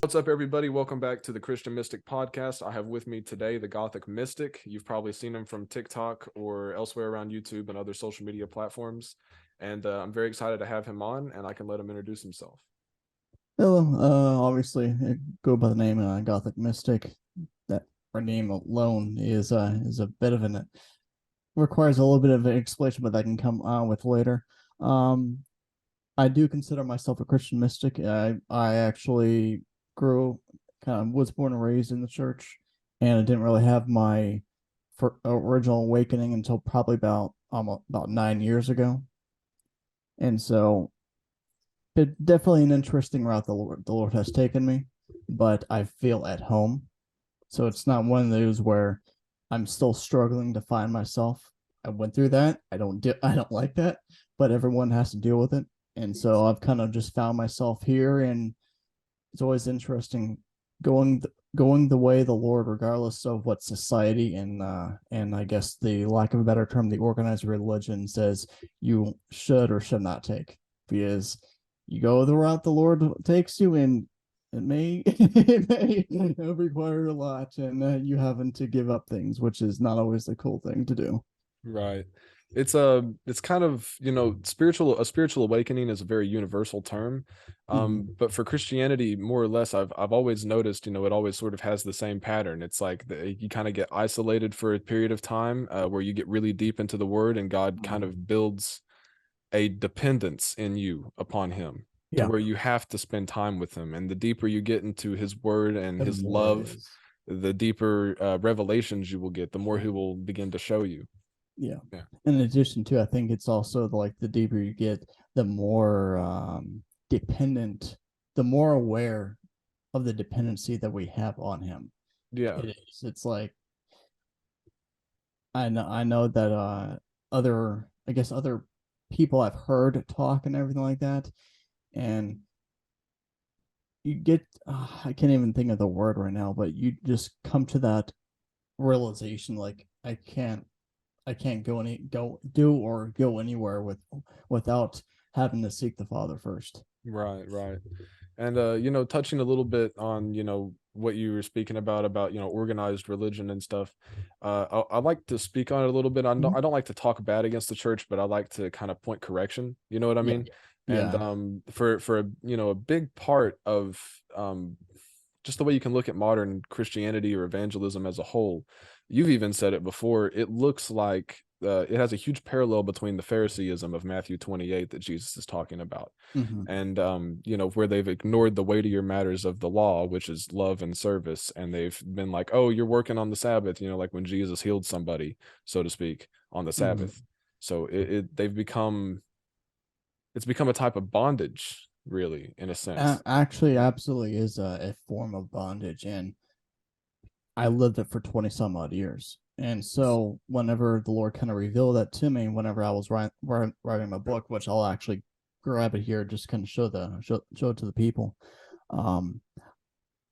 What's up, everybody? Welcome back to the Christian Mystic Podcast. I have with me today the Gothic Mystic. You've probably seen him from TikTok or elsewhere around YouTube and other social media platforms. And I'm very excited to have him on, and I can let him introduce himself. Hello, obviously, I go by the name Gothic Mystic. That our name alone is a bit of an requires a little bit of an explanation, but I can come on with later. Um, I do consider myself a Christian mystic. I actually was born and raised in the church, and I didn't really have my original awakening until probably about 9 years ago, and so it's definitely an interesting route the Lord has taken me, but I feel at home. So it's not one of those where I'm still struggling to find myself. I went through that. I don't like that, but everyone has to deal with it. And so I've kind of just found myself here, and it's always interesting going the way of the Lord, regardless of what society and I guess the lack of a better term, the organized religion says you should or should not take, because you go the route the Lord takes you, and it may it may require a lot, and you having to give up things, which is not always a cool thing to do. Right. It's kind of, a spiritual awakening is a very universal term. But for Christianity, more or less, I've always noticed, it always sort of has the same pattern. It's like you kind of get isolated for a period of time, where you get really deep into the word, and God kind of builds a dependence in you upon him, to Yeah, where you have to spend time with him. And the deeper you get into his word and the his more it love, is. the deeper revelations you will get, the more he will begin to show you. Yeah. Yeah. In addition to, I think it's also like the deeper you get, the more dependent, the more aware of the dependency that we have on him. Yeah. It is. It's like I know that other people I've heard talk and everything like that, and you get I can't even think of the word right now, but you just come to that realization, like I can't go do or go anywhere without having to seek the Father first. Right, right. And touching a little bit on, what you were speaking about, organized religion and stuff. I like to speak on it a little bit. Mhm. I don't like to talk bad against the church, but I like to kind of point correction. You know what I Yeah, mean? And yeah, for a big part of just the way you can look at modern Christianity or evangelism as a whole, you've even said it before. It looks like it has a huge parallel between the Phariseeism of Matthew 28 that Jesus is talking about, hmm, and where they've ignored the weightier matters of the law, which is love and service, and they've been like, oh, you're working on the Sabbath, like when Jesus healed somebody, so to speak, on the hmm. Sabbath. So it's become a type of bondage, really, in a sense. Actually, absolutely is a form of bondage, and I lived it for 20 some odd years. And so, whenever the Lord kind of revealed that to me, whenever I was writing my book, which I'll actually grab it here, just kind of show it to the people. Um,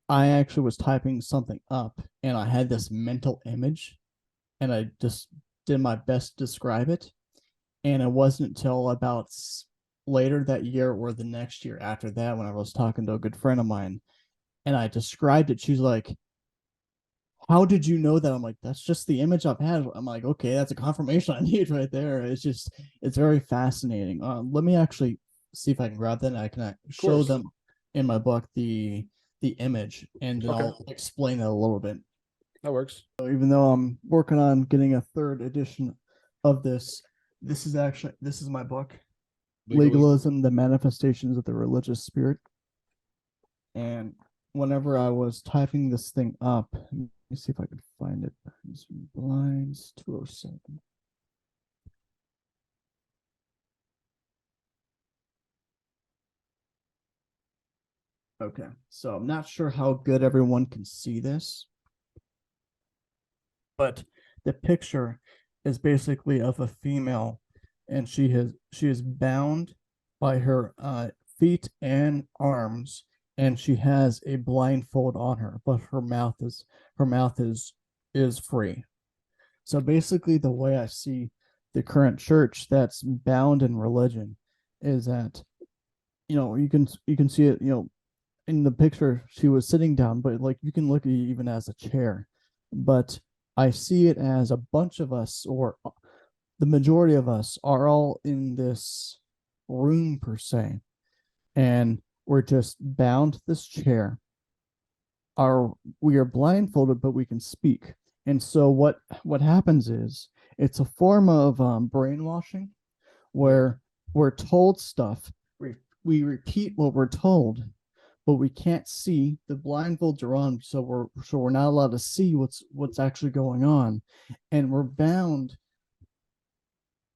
I actually was typing something up, and I had this mental image, and I just did my best to describe it. And it wasn't until about later that year or the next year after that, when I was talking to a good friend of mine, and I described it. She's like, how did you know that? I'm like, that's just the image I've had. I'm like, okay, that's a confirmation I need right there. It's very fascinating. Let me actually see if I can grab that, and I can Of show course. them in my book the image, and then Okay, I'll explain it a little bit. that works. So even though I'm working on getting a third edition of this is my book, Legalism. Legalism: The Manifestations of the Religious Spirit. And whenever I was typing this thing up, let me see if I can find it. Blinds 207. Okay, so I'm not sure how good everyone can see this, but the picture is basically of a female, and she is bound by her feet and arms, and she has a blindfold on her, but her mouth is free. So basically, the way I see the current church that's bound in religion is that, you can see it, in the picture she was sitting down, but like you can look at it even as a chair. But I see it as a bunch of us, or the majority of us, are all in this room per se, and we're just bound to this chair. Our We are blindfolded, but we can speak. And so what happens is it's a form of brainwashing Yeah. where we're told stuff, we repeat what we're told, but we can't see. The blindfolds are on, so we're not allowed to see what's actually going on, and we're bound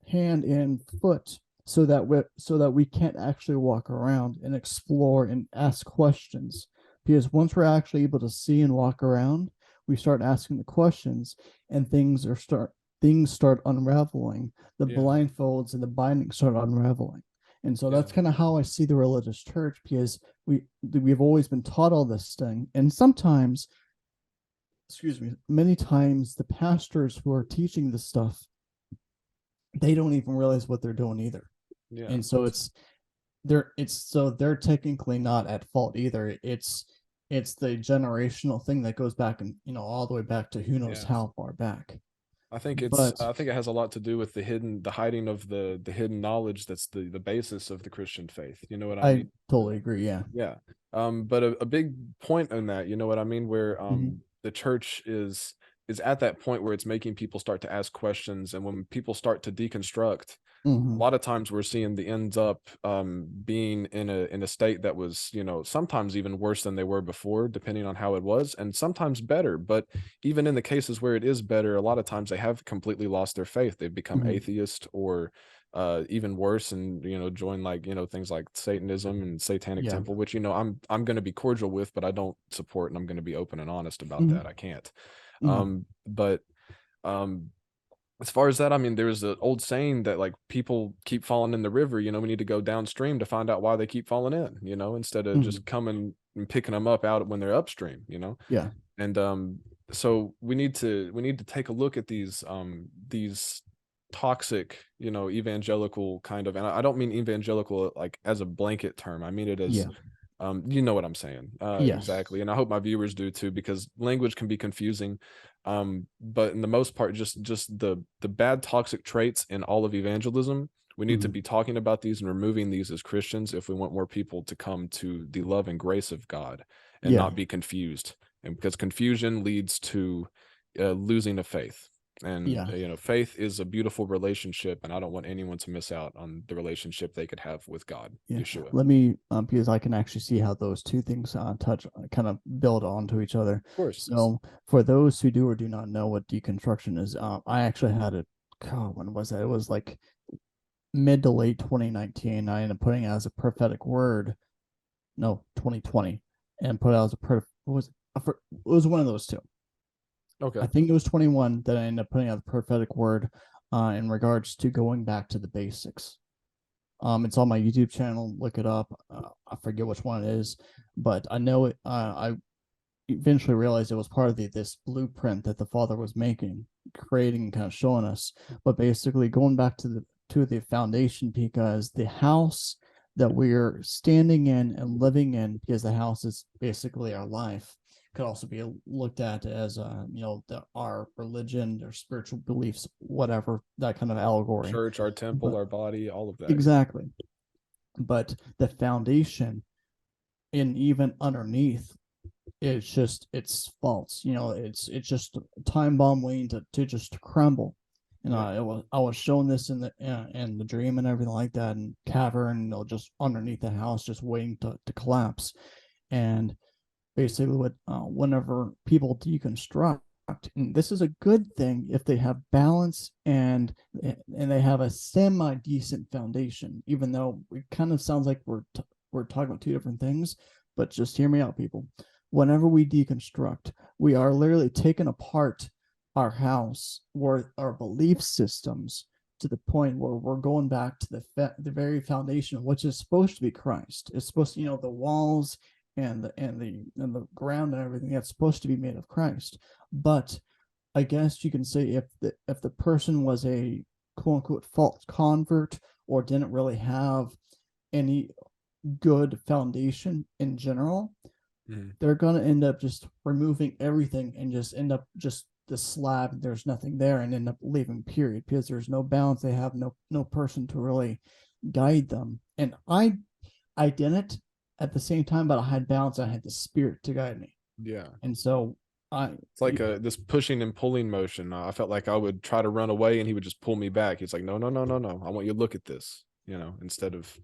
hand and foot so that we can't actually walk around and explore and ask questions. Because once we're actually able to see and walk around, we start asking the questions, and things start unraveling. The Yeah. blindfolds and the bindings start unraveling. And so Yeah. that's kind of how I see the religious church, because we've always been taught all this thing. And sometimes, excuse me, many times the pastors who are teaching this stuff, they don't even realize what they're doing either. Yeah. And so they're technically not at fault either. It's the generational thing that goes back, and all the way back to who knows Yeah. how far back. But I think it has a lot to do with the hiding of the hidden knowledge that's the basis of the Christian faith. You know what I I mean? totally agree. Yeah. Yeah. But a big point in that, you know what I mean, where Hmm. the church is at that point where it's making people start to ask questions, and when people start to deconstruct, a Hmm. lot of times we're seeing the ends up being in a state that was, sometimes even worse than they were before, depending on how it was, and sometimes better. But even in the cases where it is better, a lot of times they have completely lost their faith. They've become Hmm. atheist, or even worse, and join, like, things like Satanism and Satanic Yeah. Temple, which I'm going to be cordial with, but I don't support, and I'm going to be open and honest about Hmm. that. I can't. Hmm. But um as far as that, I mean, there's an old saying that, like, people keep falling in the river. We need to go downstream to find out why they keep falling in, instead of Hmm. just coming and picking them up out when they're upstream. Yeah. And so we need to take a look at these toxic, evangelical kind of, and I don't mean evangelical like as a blanket term. I mean it as, Yeah. you know what I'm saying, Yes. exactly, and I hope my viewers do too, because language can be confusing. But in the most part, just the bad toxic traits in all of evangelism, we need to Hmm. be talking about these and removing these as Christians if we want more people to come to the love and grace of God and Yeah. not be confused. And because confusion leads to losing of faith. And Yeah. faith is a beautiful relationship, and I don't want anyone to miss out on the relationship they could have with God, Yeah. Yeshua. Let me, because I can actually see how those two things touch, kind of build onto each other. Of course. So, for those who do or do not know what deconstruction is, I actually had it. God, when was that? It was like mid to late 2019. I ended up putting it as a prophetic word. No, 2020, and put it as a what was it? It was one of those two. Okay. I think it was 21 that I ended up putting out the prophetic word in regards to going back to the basics. It's on my YouTube channel. Look it up. I forget which one it is, but I know it. I eventually realized it was part of this blueprint that the Father was making, creating, kind of showing us. But basically, going back to the foundation, because the house that we're standing in and living in, because the house is basically our life, could also be looked at as our religion or spiritual beliefs, whatever, that kind of allegory. Church, our temple, But our body, all of that. Yeah. exactly. But the foundation, and even underneath, it's false. It's just a time bomb waiting to just crumble. And Yeah. I was shown this in the dream and everything like that, and cavern, just underneath the house, just waiting to collapse. And basically, whenever people deconstruct, and this is a good thing if they have balance, and they have a semi decent foundation, even though it kind of sounds like we're talking about two different things. But just hear me out, people. Whenever we deconstruct, we are literally taking apart our house or our belief systems, to the point where we're going back to the very foundation, which is supposed to be Christ. It's supposed to, the walls and the ground and everything, that's supposed to be made of Christ. But I guess you can say, if the person was a quote unquote false convert, or didn't really have any good foundation in general, Mhm. they're going to end up just removing everything and just end up just the slab. There's nothing there, and end up leaving, period, because there's no balance. They have no person to really guide them. And I didn't at the same time, but I had balance. I had the spirit to guide me, Yeah. and so I It's like this pushing and pulling motion. I felt like I would try to run away and he would just pull me back. He's like, no, no, no, no, no. I want you to look at this, instead of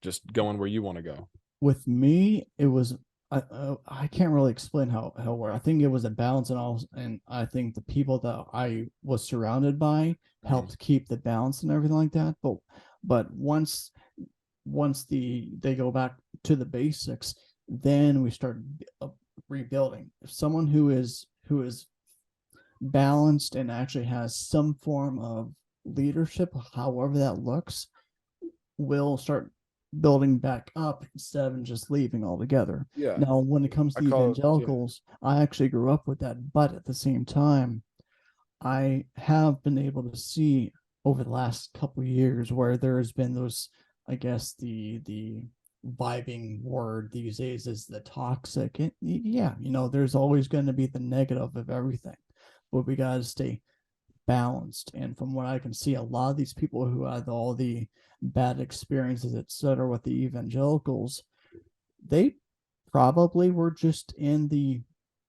just going where you want to go. with me it was I can't really explain how I think it was a balance, and all, and I think the people that I was surrounded by Mhm. helped keep the balance and everything like that. But once they go back to the basics, then we start rebuilding. If someone who is balanced and actually has some form of leadership, however that looks, will start building back up instead of just leaving altogether. Yeah. Now, when it comes I to call it, yeah. evangelicals, I actually grew up with that, but at the same time, I have been able to see over the last couple of years where there has been those, I guess the vibing word these days is the toxic. And yeah, there's always going to be the negative of everything, but we got to stay balanced. And from what I can see, a lot of these people who had all the bad experiences, etc., with the evangelicals, they probably were just in the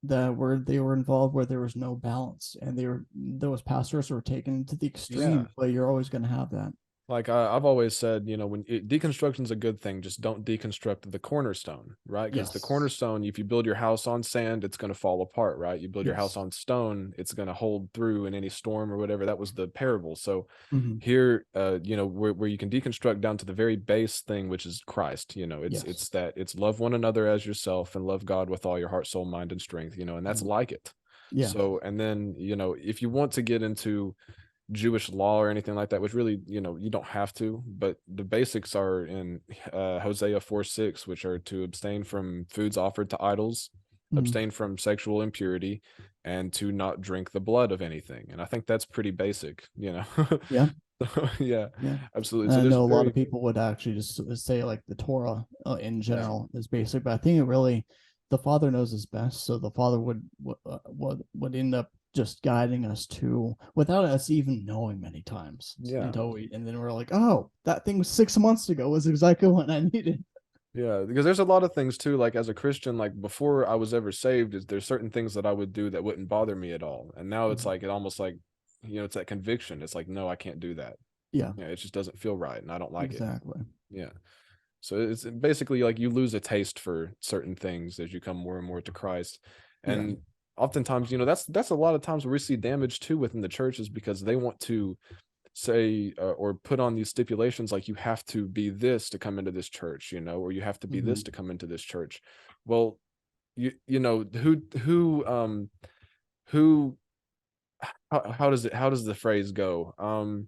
where they were involved where there was no balance, and those pastors were taken to the Yeah. extreme. But you're always going to have that. Like I've always said, when deconstruction is a good thing, just don't deconstruct the cornerstone, right? Because the Yes. cornerstone, if you build your house on sand, it's going to fall apart, right? You build your house Yes. on stone, it's going to hold through in any storm or whatever. That was the parable. So Mm-hmm. here, where you can deconstruct down to the very base thing, which is Christ. It's Yes. that it's love one another as yourself and love God with all your heart, soul, mind, and strength. And that's Mm-hmm. like it. Yeah. So, and then if you want to get into Jewish law or anything like that, which really, you don't have to, but the basics are in Hosea 4:6, which are to abstain from foods offered to idols, Mm-hmm. abstain from sexual impurity, and to not drink the blood of anything. And I think that's pretty basic. Yeah. Yeah, Yeah. absolutely. And So I there's know a lot of very, people would actually just say like the Torah in yeah, general is basic, but I think it really the Father knows us best, so the Father would end up just guiding us to without us even knowing many times yeah. and then we're like, oh, that thing was 6 months ago was exactly what I needed. Yeah, because there's a lot of things too, like as a Christian, like before I was ever saved, is there's certain things that I would do that wouldn't bother me at all. And now it's Mhm. like it almost like, it's that conviction. It's like, no, I can't do that. Yeah, Yeah, it just doesn't feel right and I don't like it. exactly. Yeah. So it's basically like you lose a taste for certain things as you come more and more to Christ. Yeah. And oftentimes, that's a lot of times where we see damage too within the churches because they want to say or put on these stipulations like you have to be this to come into this church, or you have to be this Hmm. to come into this church. Well, who how does the phrase go?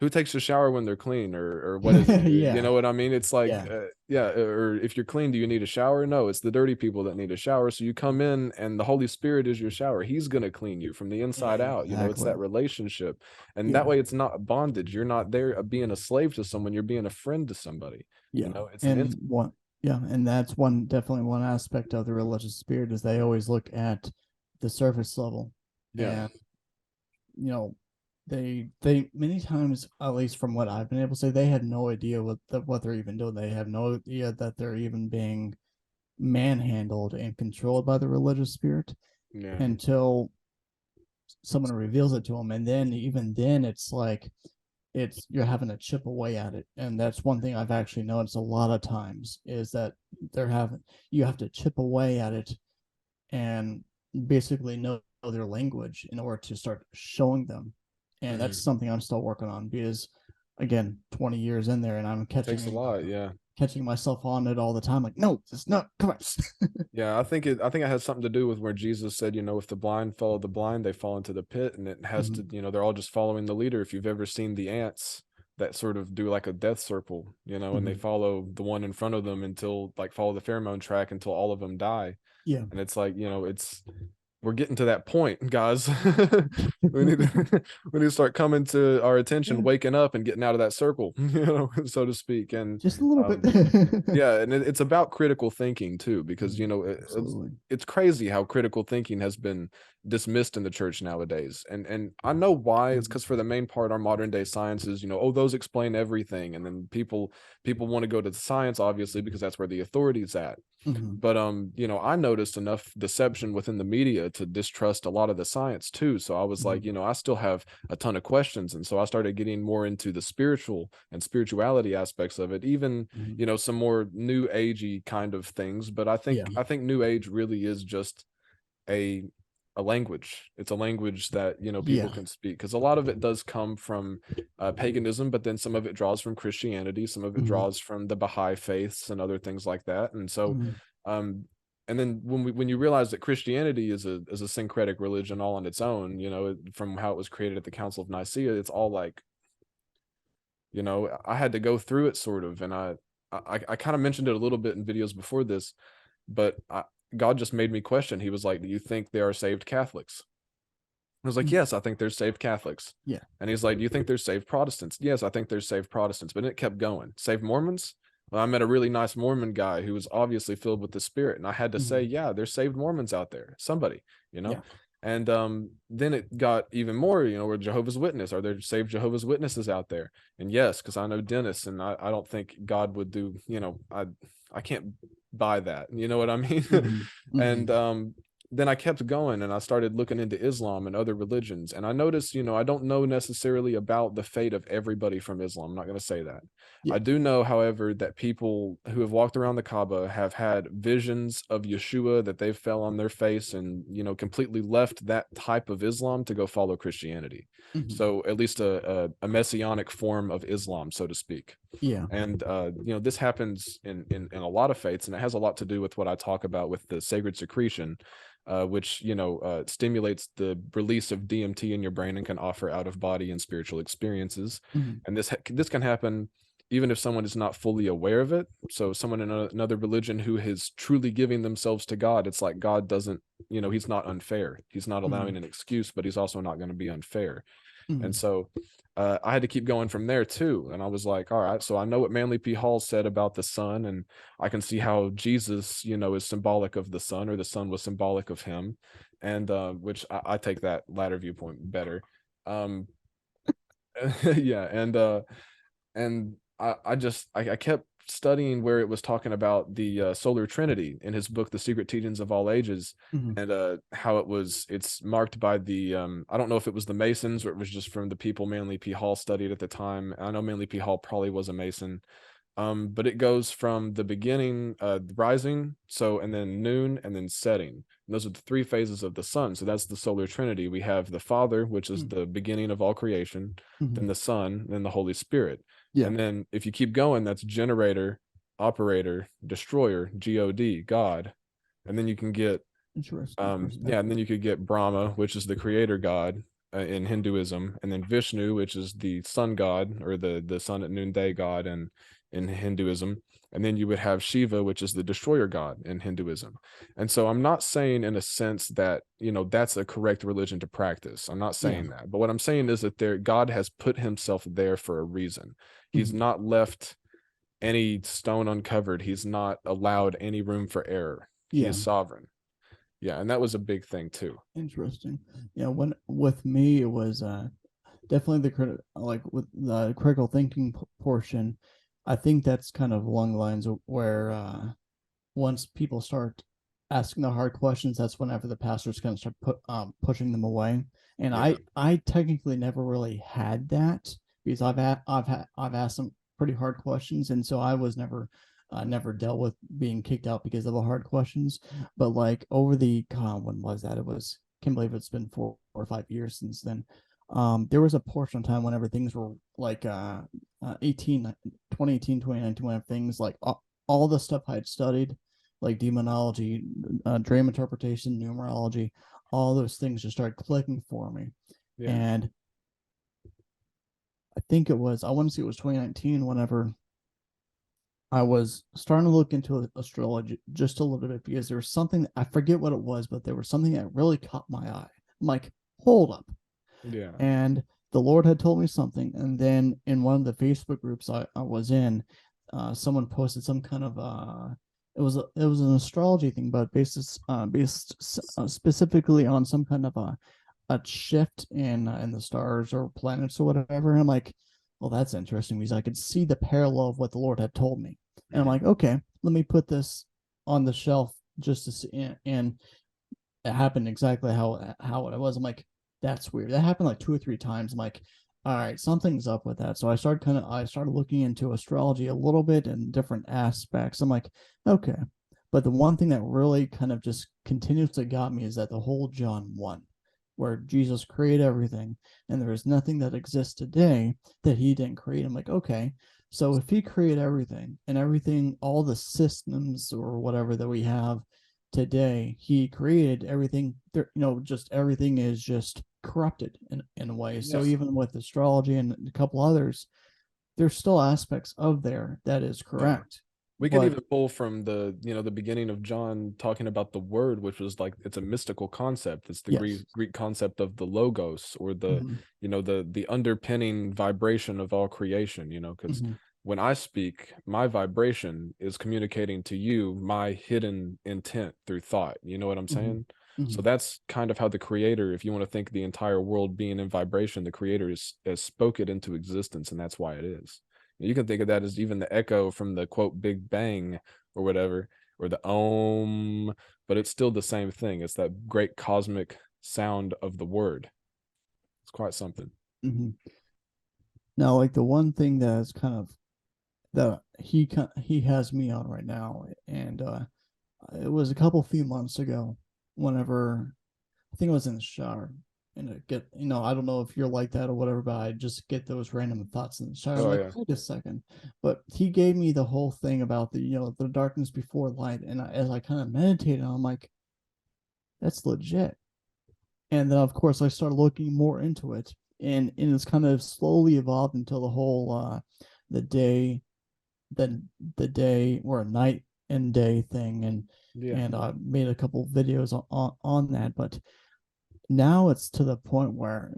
Who takes a shower when they're clean, or what is it? You Yeah. know what I mean? It's like Yeah. yeah, or if you're clean, do you need a shower? No, it's the dirty people that need a shower. So you come in and the Holy Spirit is your shower. He's going to clean you from the inside out. It's Exactly. that relationship. And that Yeah. way it's not bondage. You're not there being a slave to someone, you're being a friend to somebody. Yeah. It's an And one yeah, and that's definitely one aspect of the religious spirit is they always look at the surface level. yeah. And you know, they many times, at least from what I've been able to say, they have no idea what they're even doing. They have no idea that they're even being manhandled and controlled by the religious spirit Yeah. until someone reveals it to them. And then even then it's like you're having to chip away at it. And that's one thing I've actually noticed a lot of times is that they're having you have to chip away at it and basically know their language in order to start showing them. And that's Mhm. something I'm still working on because again, 20 years in there and I'm Takes a lot, yeah. catching myself on it all the time. Like, no, it's not, come on. Yeah, I think it has something to do with where Jesus said, if the blind follow the blind, they fall into the pit, and it has to, Mhm. they're all just following the leader. If you've ever seen the ants that sort of do like a death circle, and they Mhm. follow the one in front of them until like follow the pheromone track until all of them die. Yeah. And it's like, we're getting to that point, guys. we need to we need to start coming to our attention, Yeah, waking up and getting out of that circle, so to speak. And just a little bit. um, yeah, and it's about critical thinking too, because Absolutely. it's crazy how critical thinking has been dismissed in the church nowadays. And I know why. It's Mhm. because for the main part, our modern day sciences, oh, those explain everything, and then people want to go to the science, obviously, because that's where the authority's at. Mhm. But I noticed enough deception within the media to distrust a lot of the science too. So I was like, Mhm. I still have a ton of questions. And so I started getting more into the spiritual and spirituality aspects of it, even, Mhm. some more new agey kind of things. But I think Yeah. I think new age really is just a a language. It's a language that people Yeah. can speak, because a lot of it does come from paganism, but then some of it draws from Christianity, some of it Mhm. draws from the Baha'i faiths and other things like that. And so, Mhm. um, and then when you realize that Christianity is a syncretic religion all on its own, from how it was created at the Council of Nicaea, it's all like, I had to go through it sort of, and I kind of mentioned it a little bit in videos before this, but God just made me question. He was like, "Do you think they are saved Catholics?" I was like, Mhm. "Yes, I think they're saved Catholics." Yeah. And he's like, "Do you think they're saved Protestants?" "Yes, I think they're saved Protestants." But it kept going. Saved Mormons? Well, I met a really nice Mormon guy who was obviously filled with the Spirit, and I had to say, Mhm. "Yeah, there's saved Mormons out there. Somebody, you know." Yeah. And then it got even more, we're Jehovah's Witness. Are there saved Jehovah's Witnesses out there? And yes, because I know Dennis, and I don't think God would do, I can't buy that. You know what I mean? Mhm. And Mhm. then I kept going, and I started looking into Islam and other religions. And I noticed, I don't know necessarily about the fate of everybody from Islam. I'm not going to say that. Yeah. I do know, however, that people who have walked around the Kaaba have had visions of Yeshua, that they fell on their face and, completely left that type of Islam to go follow Christianity. Mhm. So at least a messianic form of Islam, so to speak. Yeah. And this happens in a lot of faiths, and it has a lot to do with what I talk about with the sacred secretion, which stimulates the release of DMT in your brain and can offer out of body and spiritual experiences. Mhm. And this can happen even if someone is not fully aware of it. So someone in another religion who is truly giving themselves to God, it's like God doesn't, he's not unfair. He's not allowing Mhm. an excuse, but he's also not going to be unfair. And Mhm. so I had to keep going from there too. And I was like, all right, so I know what Manly P. Hall said about the sun, and I can see how Jesus, is symbolic of the sun, or the sun was symbolic of him. And which I take that latter viewpoint better. Um, yeah, and I kept studying where it was talking about the solar trinity in his book The Secret Teachings of All Ages, Mhm. and how it's marked by the I don't know if it was the Masons or it was just from the people Manly P. Hall studied at the time. I know Manly P. Hall probably was a Mason. But it goes from the beginning, rising, so, and then noon, and then setting. And those are the three phases of the sun. So that's the solar trinity. We have the Father, which is Mhm. the beginning of all creation, then Mhm. the Son, then the Holy Spirit. Yeah. And then if you keep going, that's generator, operator, destroyer, God. And then you can get Interesting yeah, and perspective. then you could get Brahma, which is the creator god in Hinduism, and then Vishnu, which is the sun god, or the sun at noonday god in Hinduism. And then you would have Shiva, which is the destroyer god in Hinduism. And so I'm not saying in a sense that, that's a correct religion to practice. I'm not Yeah. saying that. But what I'm saying is that God has put himself there for a reason. He's Mhm. not left any stone uncovered. He's not allowed any room for error. He Yeah. is sovereign. Yeah, and that was a big thing too. Interesting. Yeah. When with me, it was definitely like with the critical thinking portion. I think that's kind of along the lines of where once people start asking the hard questions, that's whenever the pastor's going to start pushing them away. And Yeah. I technically never really had that because I've asked some pretty hard questions, and so I was never dealt with being kicked out because of the hard questions. But like over the when was that? It was, can't believe it's been 4 or 5 years since then. There was a portion of time whenever things were like 2018, 2019, whenever things like all the stuff I'd studied, like demonology, dream interpretation, numerology, all those things just started clicking for me. Yeah. And I think it was, I want to say it was 2019 whenever I was starting to look into astrology just a little bit because there was something, I forget what it was, but there was something that really caught my eye. I'm like, hold up. Yeah. And the Lord had told me something. And then in one of the Facebook groups I was in, someone posted some kind of it was an astrology thing, but based specifically on some kind of a shift in the stars or planets or whatever. And I'm like, well, that's interesting because I could see the parallel of what the Lord had told me. And I'm Mhm. like, okay, let me put this on the shelf just to see. And it happened exactly how it was. I'm like, that's weird. That happened like 2 or 3 times. I'm like, all right, something's up with that. So I started looking into astrology a little bit and different aspects. I'm like, okay. But the one thing that really kind of just continuously got me is that the whole John 1, where Jesus created everything and there is nothing that exists today that he didn't create. I'm like, okay. So if he created everything and everything, all the systems or whatever that we have today, he created everything there, just everything is just corrupted in a way. So Yes. even with astrology and a couple others, there's still aspects of there that is Yeah. correct. We could But even pull from the beginning of John talking about the word, which was like it's a mystical concept. It's the yes. Greek concept of the logos, or the Mm-hmm. the underpinning vibration of all creation, because Mm-hmm. when I speak, my vibration is communicating to you my hidden intent through thought. You know what I'm Mm-hmm. saying? So Mm-hmm. that's kind of how the creator, if you want to think the entire world being in vibration, the creator has spoke it into existence, and that's why it is. You can think of that as even the echo from the quote Big Bang or whatever, or the Om, but it's still the same thing. It's that great cosmic sound of the word. It's quite something. Mm-hmm. Now, like the one thing that is kind of that he has me on right now, and it was a couple few months ago, whenever I think I was in the shower, and it get I don't know if you're like that or whatever, but I just get those random thoughts in the shower. I'm Oh like, yeah. wait a second. But he gave me the whole thing about the darkness before light, and as I kind of meditated, I'm like, that's legit. And then of course I started looking more into it, and it's kind of slowly evolved until the whole the day the day or a night and day thing, Yeah. and I made a couple videos on that. But now it's to the point where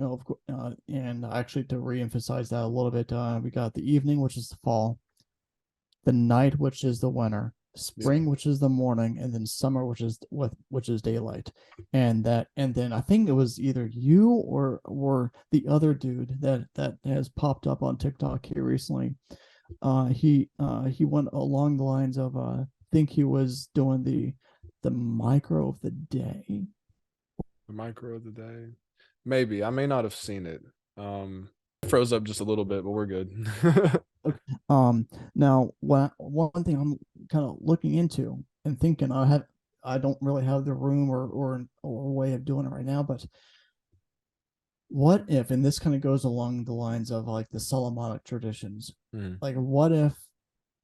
and actually to reemphasize that a little bit, we got the evening, which is the fall, the night, which is the winter, Yeah. spring, which is the morning, and then summer, which is daylight. And then I think it was either you or the other dude that has popped up on TikTok here recently. He went along the lines of think he was doing the micro of the day. The micro of the day. Maybe. I may not have seen it. It froze up just a little bit, but we're good. Okay. Now one thing I'm kind of looking into and thinking, I don't really have the room or a way of doing it right now, but what if, and this kind of goes along the lines of like the Solomonic traditions, Mm, like what if,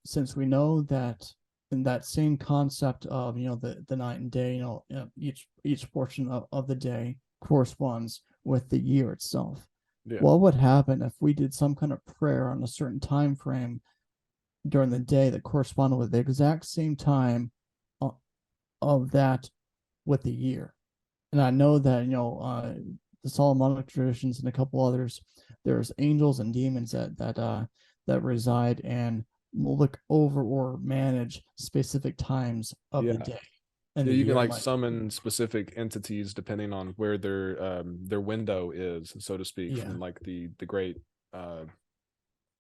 since we know that in that same concept of the night and day, each portion of the day corresponds with the year itself. yeah. What would happen if we did some kind of prayer on a certain time frame during the day that corresponded with the exact same time of that with the year? And I know that the Solomonic traditions and a couple others, there's angels and demons that reside and will look over or manage specific times of the Yeah. day and Yeah, the you can year. I'm like like, summon specific entities depending on where their window is, so to speak, yeah, from like the great uh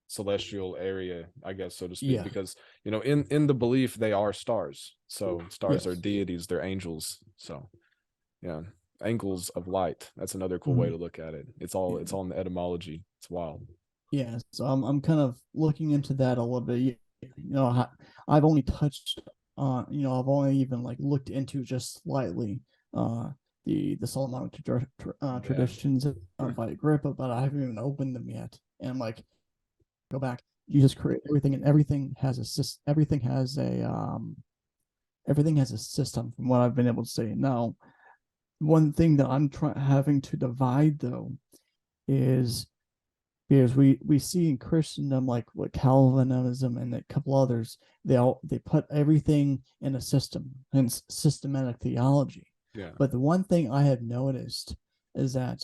celestial area, I guess, so to speak, yeah, because in the belief they are stars. So stars are yes, deities, they're angels. So yeah, angles of light. That's another cool way mm-hmm. to look at it. It's all in the etymology. It's wild. Yeah. So I'm kind of looking into that a little bit. I've only touched on, I've only even like looked into just slightly uh the Solomonic Yeah. traditions by Agrippa, but I haven't even opened them yet. And I'm like, go back. You just create everything, and everything has a system from what I've been able to say. Now, one thing that I'm having to divide though is because we see in Christendom, like what Calvinism and a couple others, they put everything in a system, hence systematic theology. Yeah. But the one thing I have noticed is that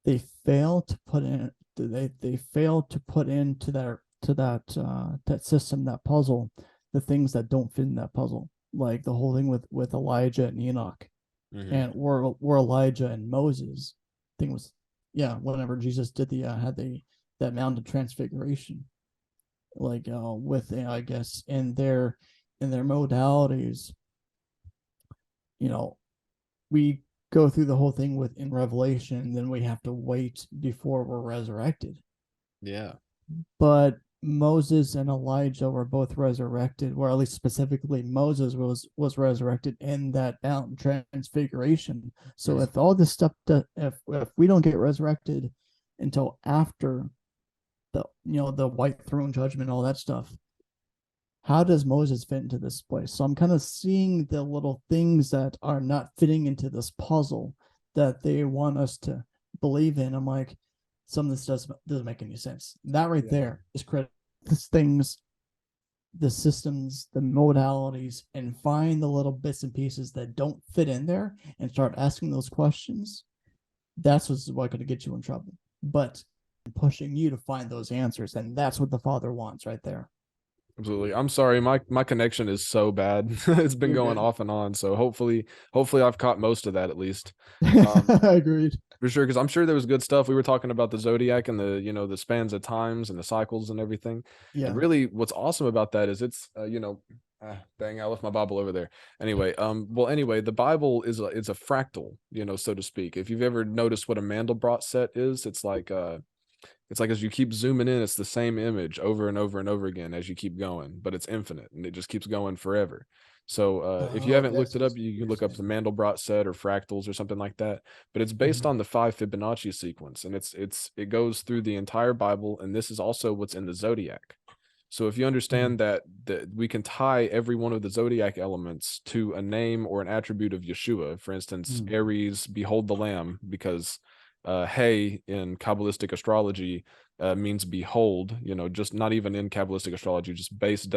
they fail to put in they fail to put into that system, that puzzle, the things that don't fit in that puzzle, like the whole thing with Elijah and Enoch, Hmm. and where Elijah and Moses, I think it was, yeah, whenever Jesus did the had the that mountain transfiguration, like with I guess in their modalities, you know, we go through the whole thing with in Revelation, and then we have to wait before we're resurrected. Yeah. But Moses and Elijah were both resurrected, or at least specifically Moses was resurrected in that mountain transfiguration. So Mhm. if all this stuff, if we don't get resurrected until after the the white throne judgment, all that stuff, how does Moses fit into this place? So I'm kind of seeing the little things that are not fitting into this puzzle that they want us to believe in. I'm like, some of this doesn't make any sense. That right Yeah. there is critical. These things, the systems, the modalities, and find the little bits and pieces that don't fit in there and start asking those questions. That's what's going to get you in trouble. But pushing you to find those answers, and that's what the Father wants right there. Absolutely. I'm sorry, my connection is so bad. It's been You're going good. off and on. So hopefully I've caught most of that at least. Um, Agreed. for sure, because I'm sure there was good stuff. We were talking about the zodiac and the the spans of times and the cycles and everything. And Yeah. really, what's awesome about that is it's dang, I left my Bible over there. Anyway, well, anyway, the Bible is a fractal, so to speak. If you've ever noticed what a Mandelbrot set is, it's like as you keep zooming in, it's the same image over and over and over again as you keep going, but it's infinite and it just keeps going forever. So if you Oh, haven't looked yes, it yes, up, you can you're look up the saying. Mandelbrot set or fractals or something like that. But it's based Mhm. on the five Fibonacci sequence, and it goes through the entire Bible, and this is also what's in the zodiac. So if you Mhm. understand that we can tie every one of the zodiac elements to a name or an attribute of Yeshua, for instance, Mhm. Aries, behold the Lamb, because hey in Kabbalistic astrology means behold, just not even in Kabbalistic astrology, just base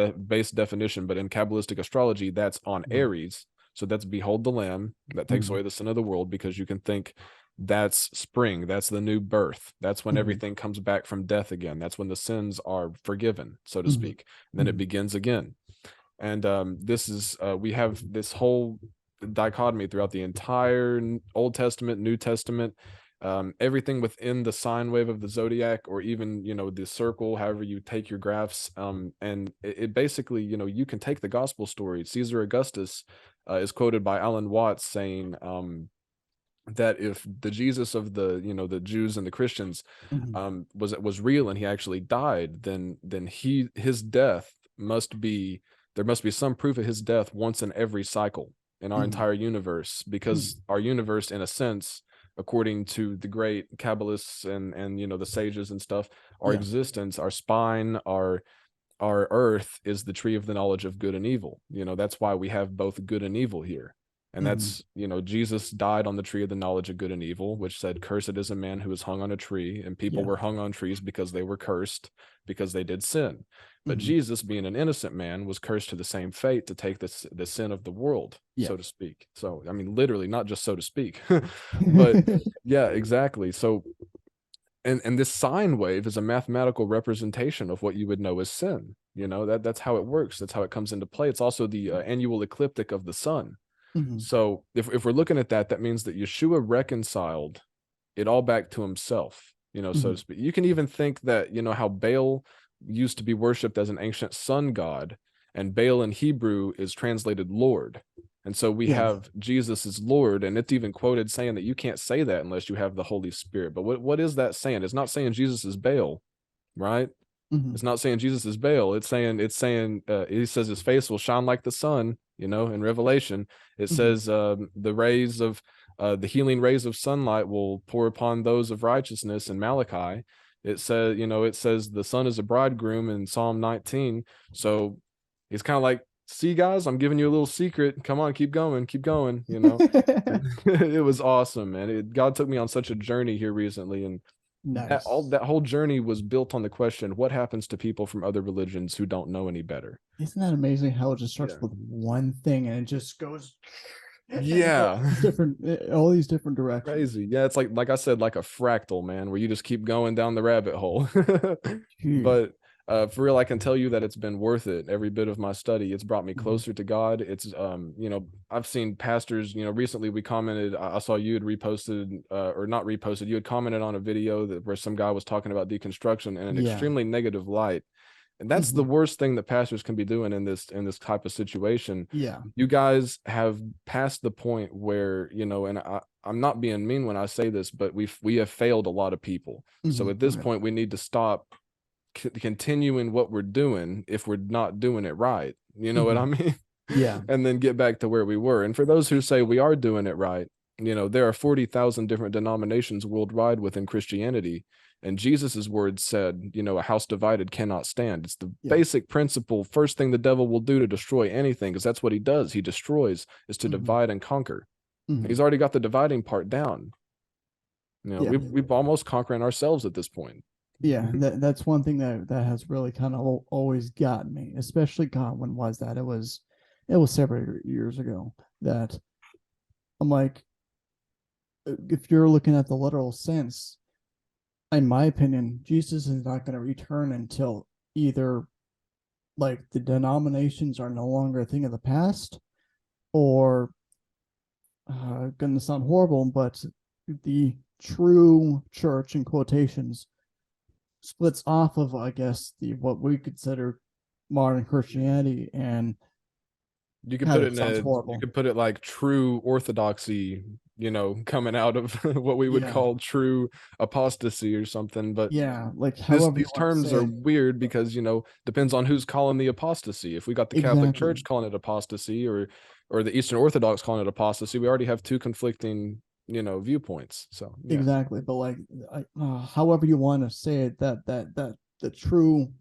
definition, but in Kabbalistic astrology, that's on Right. Aries. So that's behold the Lamb that takes Mhm. away the sin of the world, because you can think that's spring, that's the new birth, that's when Mhm. everything comes back from death again, that's when the sins are forgiven, so to Mhm. speak, and then it Mhm. begins again. And this is we have this whole dichotomy throughout the entire Old Testament, New Testament, everything within the sine wave of the zodiac, or even the circle, however you take your graphs. And it basically, you can take the gospel story. Caesar Augustus is quoted by Alan Watts saying that if the Jesus of the Jews and the Christians Mhm. was real and he actually died, then his death must be there must be some proof of his death once in every cycle in our Mhm. entire universe, Mhm. because our universe, in a sense, according to the great Kabbalists and the sages and stuff, our Yeah. existence, our spine, our earth is the tree of the knowledge of good and evil. That's why we have both good and evil here. And Mhm. that's, Jesus died on the tree of the knowledge of good and evil, which said, cursed is a man who is hung on a tree. And people Yeah. were hung on trees because they were cursed, because they did sin. But Mhm. Jesus, being an innocent man, was cursed to the same fate, to take the sin of the world, Yeah. so to speak. So, I mean, literally, not just so to speak, but yeah, exactly. So and this sine wave is a mathematical representation of what you would know as sin. That's how it works, that's how it comes into play. It's also the annual ecliptic of the sun. Mhm. So if we're looking at that, that means that Yeshua reconciled it all back to himself, so to Mhm. speak. You can even think that, how Baal used to be worshipped as an ancient sun god, and Baal in Hebrew is translated Lord. And so we Yeah. have Jesus as Lord, and it's even quoted saying that you can't say that unless you have the Holy Spirit. But what is that saying? It's not saying Jesus is Baal, right? Mhm. It's not saying Jesus is Baal. It's saying he says his face will shine like the sun. In Revelation, it Mhm. says the healing rays of sunlight will pour upon those of righteousness in Malachi. It says the sun is a bridegroom in Psalm 19. So he's kind of like, see, guys, I'm giving you a little secret. Come on, keep going, keep going. And it was awesome, man. God took me on such a journey here recently, and Nice. that whole journey was built on the question, what happens to people from other religions who don't know any better? Isn't that amazing how it just starts Yeah. with one thing and it just goes in Yeah. all these different directions? Crazy. Yeah, it's like I said, like a fractal, man, where you just keep going down the rabbit hole. Phew. But for real, I can tell you that it's been worth it. Every bit of my study, it's brought me Mhm. closer to God. It's I've seen pastors, recently we commented, I saw you had reposted or not reposted, you had commented on a video that where some guy was talking about deconstruction in an Yeah. extremely negative light. And that's the Mhm. worst thing that pastors can be doing in this type of situation. Yeah. You guys have passed the point where, and I'm not being mean when I say this, but we have failed a lot of people. So Mhm. at this Okay. point, we need to stop continuing what we're doing if we're not doing it right. You know what I Mhm. mean? Yeah. And then get back to where we were. And for those who say we are doing it right, there are 40,000 different denominations worldwide within Christianity. And Jesus's words said, a house divided cannot stand. It's the Yeah. basic principle. First thing the devil will do to destroy anything, because that's what he does. He destroys, is to Mhm. divide and conquer. Mhm. He's already got the dividing part down. Yeah. We've almost conquering ourselves at this point. Yeah. That's one thing that has really kind of always gotten me, especially God. When was that? It was several years ago that I'm like, if you're looking at the literal sense, in my opinion, Jesus is not going to return until either like the denominations are no longer a thing of the past, or going to sound horrible, but the true church in quotations splits off of, I guess, the what we consider modern Christianity, and You could God, put it that in sounds you horrible. could put it like true orthodoxy, coming out of what we would Yeah, call true apostasy or something. But yeah, like this however you these want to terms say are it. weird because, depends on who's calling the apostasy. If we got the Catholic Exactly, Church calling it apostasy, or the Eastern Orthodox calling it apostasy, we already have two conflicting, viewpoints. So yeah. exactly. But like, however you want to say it, that the true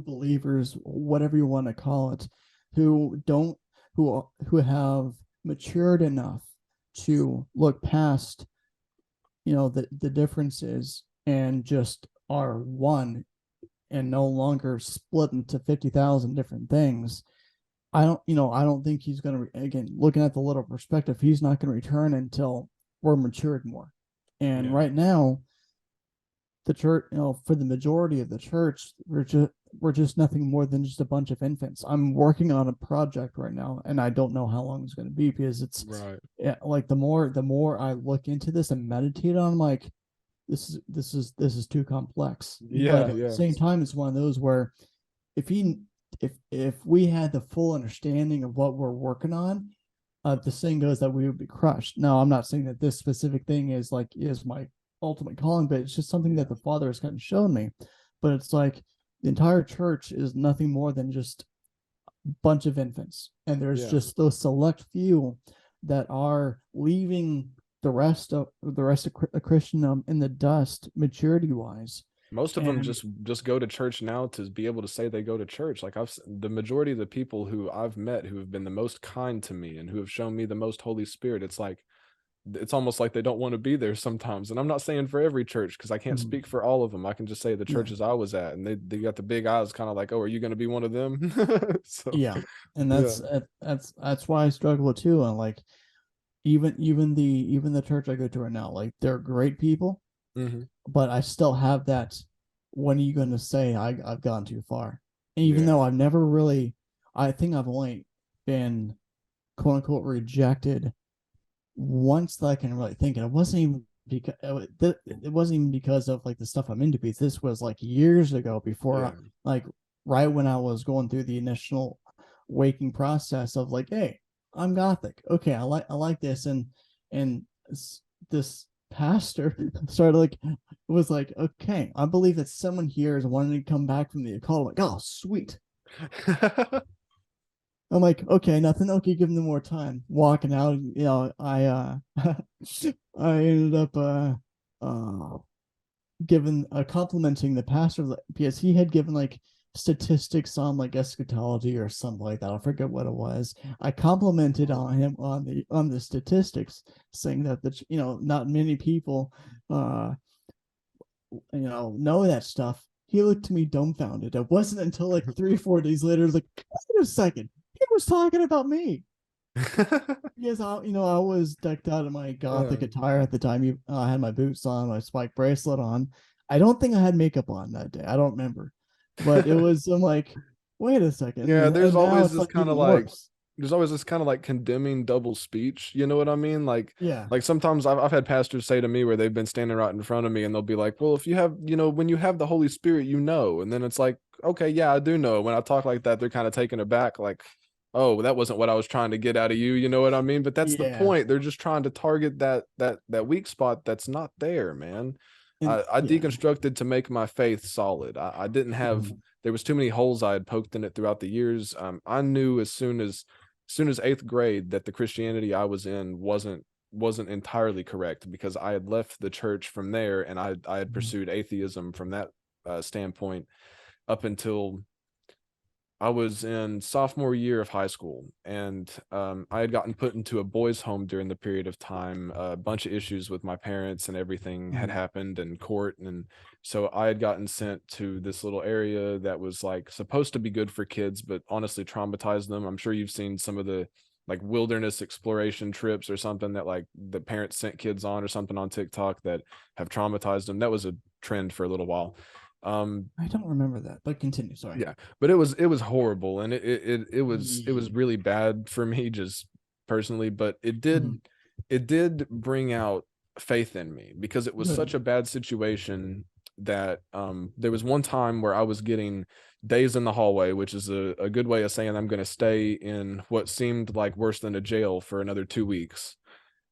believers, whatever you want to call it, who don't who have matured enough to look past the differences and just are one and no longer split into 50,000 different things. I don't think he's going to, again, looking at the little perspective, he's not going to return until we're matured more. And Yeah. right now, the church, for the majority of the church, we're just nothing more than just a bunch of infants. I'm working on a project right now, and I don't know how long it's going to be, because it's, Right. yeah, like the more I look into this and meditate on, like, this is too complex. But Yeah, at the yeah. same time, it's one of those where if he if we had the full understanding of what we're working on, the saying goes that we would be crushed. Now, I'm not saying that this specific thing is my ultimate calling, but it's just something that Yeah. the Father has kind of shown me. But it's like the entire church is nothing more than just a bunch of infants, and there's Yeah. just those select few that are leaving the rest of Christendom in the dust, maturity wise. Most of them And just go to church now to be able to say they go to church. Like the majority of the people who I've met who have been the most kind to me and who have shown me the most Holy Spirit, it's almost like they don't want to be there sometimes. And I'm not saying for every church, because I can't speak for all of them. I can just say the yeah, churches I was at, and they got the big eyes, kind of like, oh, are you going to be one of them? So yeah, and yeah. that's why I struggle with too. And like, even the church I go to right now, like, they're great people, Hmm. but I still have that. When are you going to say I've gone too far? And even Yeah. though I've never really, I think I've only been quote unquote rejected once that I can really think. And it wasn't even because it wasn't even because of like the stuff I'm into. Because this was like years ago, before Yeah. like right when I was going through the initial waking process of like, hey, I'm Gothic. Okay, I like this, and this pastor started like, was like, okay, I believe that someone here is wanting to come back from the occult. I'm like, oh, sweet. I'm like, okay, nothing. Okay, give them more time. Walking out, I ended up uh giving complimenting the pastor, because he had given like statistics on like eschatology or something like that. I forget what it was. I complimented on him on the statistics, saying that not many people uh know that stuff. He looked to me dumbfounded. It wasn't until like 3 or 4 days later, like, wait a second, he was talking about me. Yes, I was decked out in my Yeah. gothic attire at the time. I had my boots on, my spike bracelet on. I don't think I had makeup on that day. I don't remember, but it was. I'm like, wait a second, Yeah, and now it's like even worse. there's always this kind of like condemning double speech. You know what I mean? Yeah, Like sometimes I've had pastors say to me where they've been standing right in front of me and they'll be like, "Well, if you have, when you have the Holy Spirit, you know." And then it's like, "Okay, yeah, I do know." When I talk like that, they're kind of taken aback like, "Oh, that wasn't what I was trying to get out of you." You know what I mean? But that's the yeah, point. They're just trying to target that weak spot that's not there, man. and I yeah. deconstructed to make my faith solid. I didn't have Mhm. there was too many holes I had poked in it throughout the years. I knew as soon as eighth grade that the Christianity I was in wasn't entirely correct because I had left the church from there and I had Mhm. pursued atheism from that standpoint up until I was in sophomore year of high school, and I had gotten put into a boys' home during the period of time. A bunch of issues with my parents and everything had Mhm. happened in court, and so I had gotten sent to this little area that was like supposed to be good for kids, but honestly traumatized them. I'm sure you've seen some of the like wilderness exploration trips or something that like the parents sent kids on or something on TikTok that have traumatized them. That was a trend for a little while. Um, I don't remember that, but continue. Sorry. yeah, but it was horrible, and it was Yeah. really bad for me just personally, but it Mhm. did it did bring out faith in me because it was such Good. a bad situation that there was one time where I was getting days in the hallway, which is a good way of saying I'm going to stay in what seemed like worse than a jail for another 2 weeks.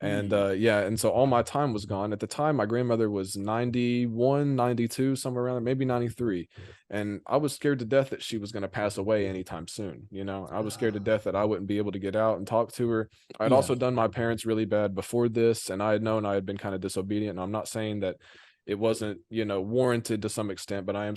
And Yeah. yeah, and so all my time was gone. At the time, my grandmother was 91, 92, somewhere around there, maybe 93. And I was scared to death that she was going to pass away anytime soon. I was scared to death that I wouldn't be able to get out and talk to her. I'd Yeah. also done my parents really bad before this, and I had known I had been kind of disobedient. And I'm not saying that it wasn't, warranted to some extent, but I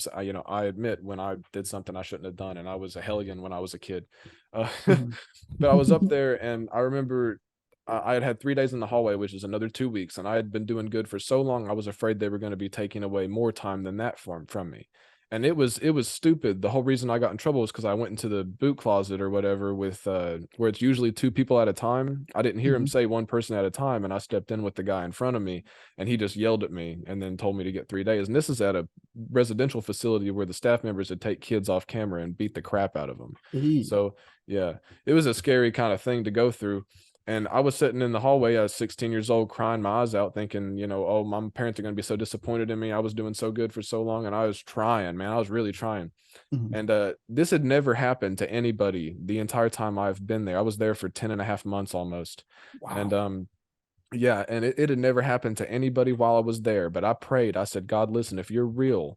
admit when I did something I shouldn't have done, and I was a hellion when I was a kid. Uh, Mhm. but I was up there, and I remember I had 3 days in the hallway, which is another 2 weeks, and I had been doing good for so long. I was afraid they were going to be taking away more time than that from me, and it was stupid. The whole reason I got in trouble was because I went into the boot closet or whatever with where it's usually two people at a time. I didn't hear him Mhm. say one person at a time, and I stepped in with the guy in front of me, and he just yelled at me and then told me to get 3 days. And this is at a residential facility where the staff members would take kids off camera and beat the crap out of them. Hey. So yeah, it was a scary kind of thing to go through. And I was sitting in the hallway, I was 16 years old, crying my eyes out, thinking, oh, my parents are going to be so disappointed in me. I was doing so good for so long, and I was trying, man. I was really trying. Mhm. And this had never happened to anybody the entire time I've been there. I was there for 10 and a half months almost. And Wow. yeah, and it had never happened to anybody while I was there. But I prayed. I said, God, listen, if you're real,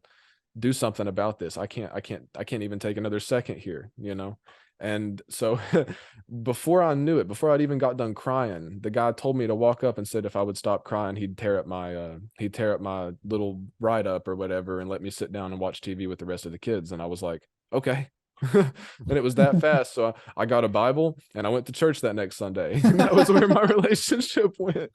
do something about this. I can't even take another second here. And so before I knew it, before I'd even got done crying, the guy told me to walk up and said if I would stop crying, he'd tear up my little write up or whatever and let me sit down and watch TV with the rest of the kids. And I was like, okay. And it was that fast. So I got a Bible and I went to church that next Sunday. And that was where my relationship went.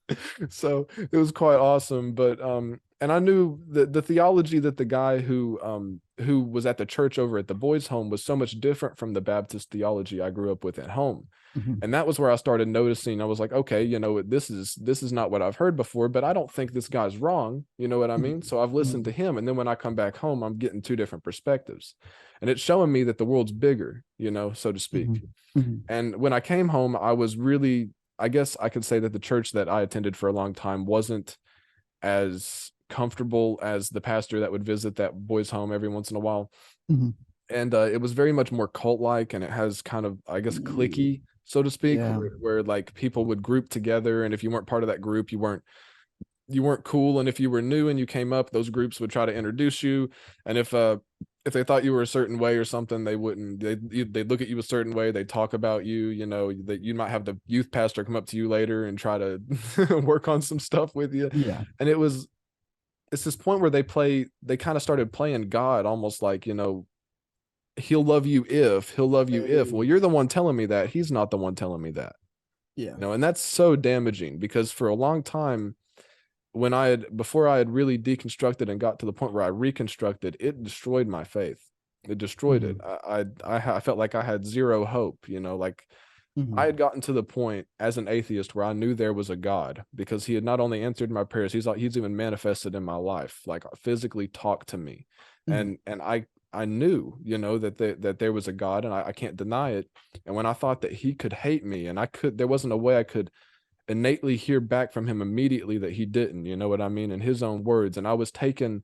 So it was quite awesome. But and I knew that the theology that the guy who was at the church over at the boys' home was so much different from the Baptist theology I grew up with at home. Mhm. And that was where I started noticing. I was like, okay, this is not what I've heard before, but I don't think this guy's wrong. You know what I Mhm. mean? So I've listened to Mhm. him, and then when I come back home, I'm getting two different perspectives, and it's showing me that the world's bigger, so to speak. Mhm. Mhm. And when I came home, I was really, I guess I could say that the church that I attended for a long time wasn't as comfortable as the pastor that would visit that boys' home every once in a while. Mhm. And it was very much more cult-like, and it has kind of, I guess, Ye- clicky, so to speak, Yeah. where like people would group together, and if you weren't part of that group, you weren't cool. And if you were new and you came up, those groups would try to introduce you. And if they thought you were a certain way or something, they wouldn't. They'd look at you a certain way. They'd talk about you. That you might have the youth pastor come up to you later and try to work on some stuff with you. Yeah. And it's this point where they kind of started playing God, almost like, he'll love you if. Well, Hey. you're the one telling me that. He's not the one telling me that. Yeah. And that's so damaging because for a long time when before I had really deconstructed and got to the point where I reconstructed, it destroyed my faith. It destroyed it. Mm-hmm. I felt like I had zero hope, like I Mm-hmm. had gotten to the point as an atheist where I knew there was a God, because he had not only answered my prayers, he's even manifested in my life, like physically talked to me. Mm-hmm. And I knew, that there was a God, and I can't deny it. And when I thought that he could hate me, and there wasn't a way I could innately hear back from him immediately that he didn't, you know what I mean, in his own words. And I was taking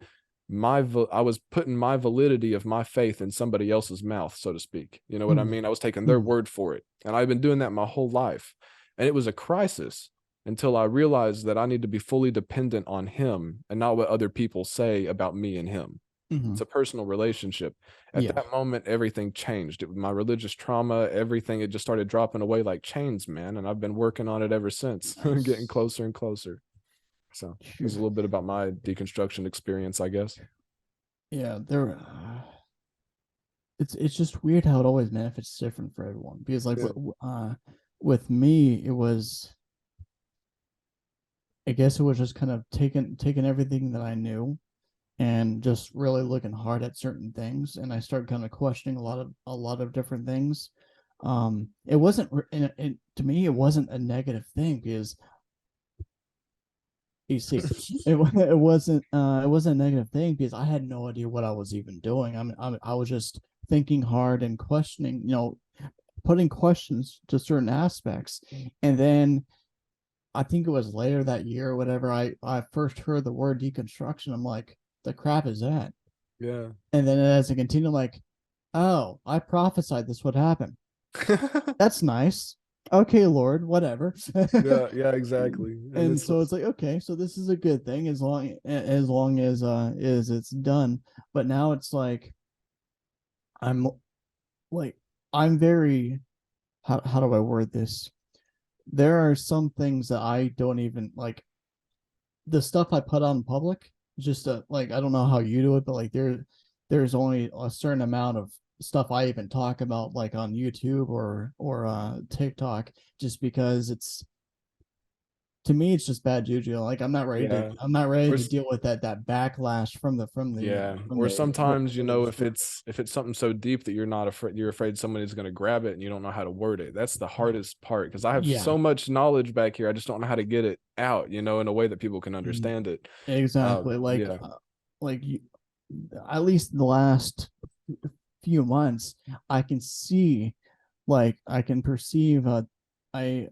I was putting my validity of my faith in somebody else's mouth, so to speak. You know what I Mm-hmm. mean? I was taking their word for it. And I've been doing that my whole life. And it was a crisis until I realized that I need to be fully dependent on him and not what other people say about me and him. Mm-hmm. It's a personal relationship. At Yeah. that moment, everything changed. My religious trauma, everything, it just started dropping away like chains, man. And I've been working on it ever since, getting Nice. closer and closer. So this is a Sure. little bit about my deconstruction experience, I guess. Yeah, there. It's just weird how it always manifests different for everyone. Because like Yeah. with me, it was, I guess it was just kind of taking everything that I knew and just really looking hard at certain things, and I started kind of questioning a lot of different things. It wasn't to me, it wasn't a negative thing, because you see, it wasn't a negative thing, because I had no idea what I was even doing. I was just thinking hard and questioning, putting questions to certain aspects. And then I think it was later that year or whatever, I first heard the word deconstruction. I'm like, the crap is that? Yeah. And then as I continue, like, oh, I prophesied this would happen. That's nice. Okay, Lord, whatever. Yeah, yeah, exactly. And And it's so it's like, okay, so this is a good thing, as long as is it's done. But now it's like, I'm like, I'm very, how do I word this? There are some things that I don't even like, the stuff I put on public. Just like, I don't know how you do it, but like there's only a certain amount of stuff I even talk about, like on YouTube or TikTok, just because it's, to me, it's just bad juju. Like, yeah. I'm not ready Or to deal with that backlash yeah. from Or the sometimes, religious group. if it's something so deep that you're afraid somebody's going to grab it and you don't know how to word it. That's the hardest part, because I have Yeah, so much knowledge back here. I just don't know how to get it out, in a way that people can understand it. exactly. Yeah. Like you, at least the last few months, I can see, like I can perceive a like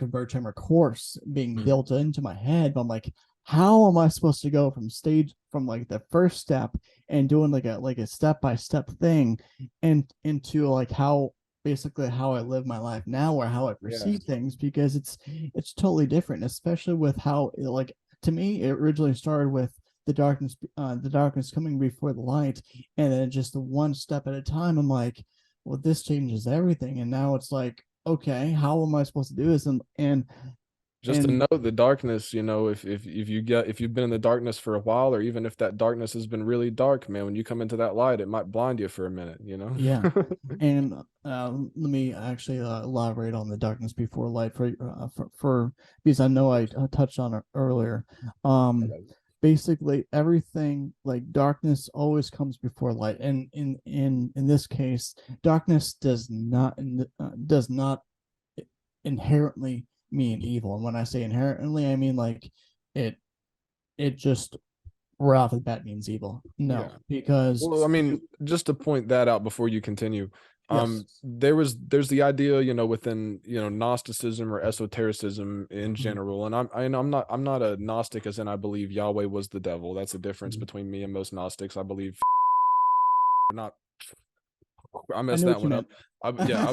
a Bertimer course being Mm. built into my head. But I'm like, how am I supposed to go from like the first step and doing like a step-by-step thing, and into like how, basically how I live my life now, or how I Yeah. perceive things, because it's totally different, especially with how, like, to me, it originally started with the darkness coming before the light, and then just the one step at a time. I'm like, well, this changes everything. And now it's like, okay, how am I supposed to do this? Just to And know the darkness, if you've been in the darkness for a while, or even if that darkness has been really dark, man, when you come into that light, it might blind you for a minute. yeah. And let me actually elaborate on the darkness before light for because I know I touched on it earlier. Um, Basically, everything, like, darkness always comes before light, and in this case, darkness does not inherently mean evil. And when I say inherently, I mean like it it just right off the bat means evil. No, Yeah. because Well, I mean, just to point that out before you continue, yes. there's the idea, within, Gnosticism or esotericism in Mhm. general, and I'm not a Gnostic, as in I believe Yahweh was the devil. That's the difference Mhm. between me and most Gnostics. I believe not. I I messed know that what you one up. meant. Yeah,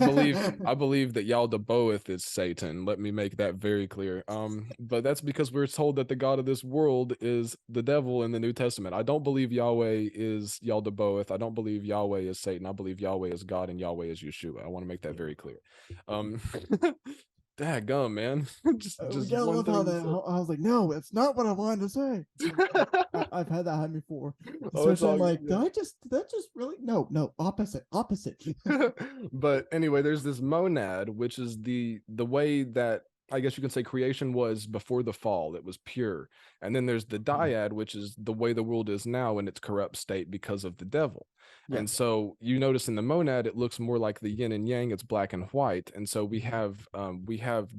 I believe that Yaldabaoth is Satan. Let me make that very clear. But that's because we're told that the god of this world is the devil in the New Testament. I don't believe Yahweh is Yaldabaoth. I don't believe Yahweh is Satan. I believe Yahweh is God and Yahweh is Yeshua. I want to make that very clear. Um, Dadgum, man. We just gotta one love how thing to that, say. how I was like, no, it's not what I wanted to say. I've had that happen before. Oh, it's Especially, I'm all like, good. did that just really, no, opposite. But anyway, there's this monad, which is the way that I guess you can say creation was before the fall. It was pure. And then there's the dyad, which is the way the world is now in its corrupt state because of the devil. Yeah. And so you notice in the monad, it looks more like the yin and yang. It's black and white. And so we have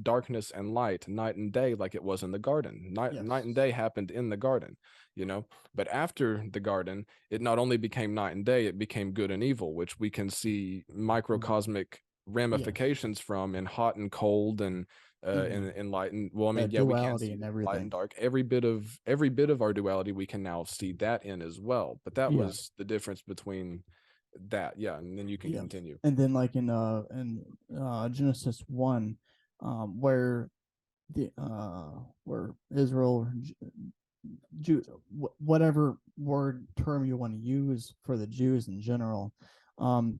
darkness and light, night and day, like it was in the garden. Night and Yes. day happened in the garden, you know. But after the garden, it not only became night and day, it became good and evil, which we can see Mhm. microcosmic Yes. ramifications from in hot and cold and Hmm. in light and well, I mean, That yeah, we can duality see and it in light and everything. dark. Every bit of our duality, we can now see that in as well. But that Yeah. was the difference between that, yeah. And then you can Yeah. continue. And then like in Genesis 1, where the where Israel, Jew, whatever word term you want to use for the Jews in general, um,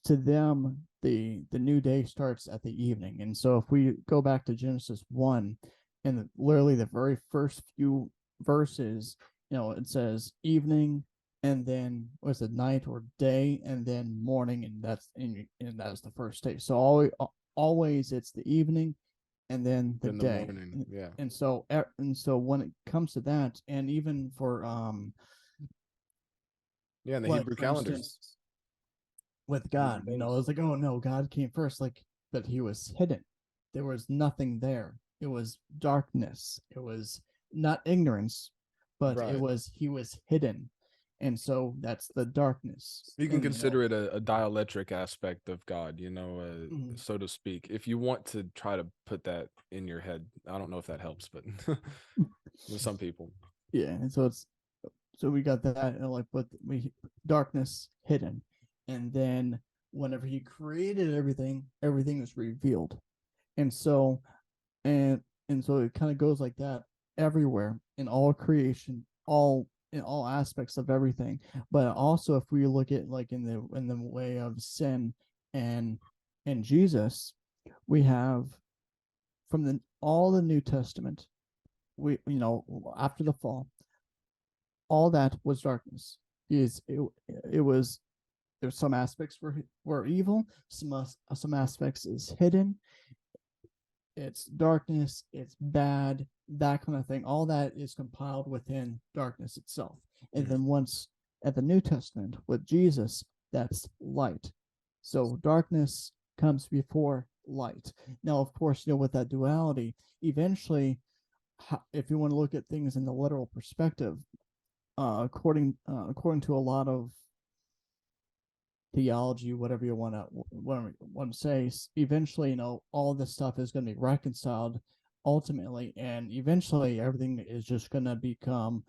to them the new day starts at the evening. And so if we go back to Genesis 1, and literally the very first few verses, it says evening, and then was it night or day, and then morning, and that's the first day. So always it's the evening and then the In the day. morning, and, yeah. and so when it comes to that, and even for Yeah, in the like Hebrew for calendar, instance with Hebrew God. It days. was like, oh no, God came first, like, but he was hidden. There was nothing there. It was darkness. It was not ignorance, but Right. he was hidden. And so that's the darkness. You can And consider it a dielectric aspect of God, mhm. so to speak. If you want to try to put that in your head, I don't know if that helps, but some people. Yeah, and so we got that, and like, but we darkness hidden, and then whenever he created everything, everything was revealed. And so and and so it kind of goes like that everywhere in all creation, all in all aspects of everything. But also if we look at like in the way of sin and Jesus, we have from the all the New Testament, we after the fall, all that was darkness. Is it was There's some aspects were evil, some aspects is hidden, it's darkness, it's bad, that kind of thing. All that is compiled within darkness itself. And Mhm. then once at the New Testament with Jesus, that's light. So darkness comes before light. Now, of course, with that duality, eventually, if you want to look at things in the literal perspective, according to a lot of theology, whatever you want to say, eventually, all this stuff is going to be reconciled ultimately, and eventually everything is just going to become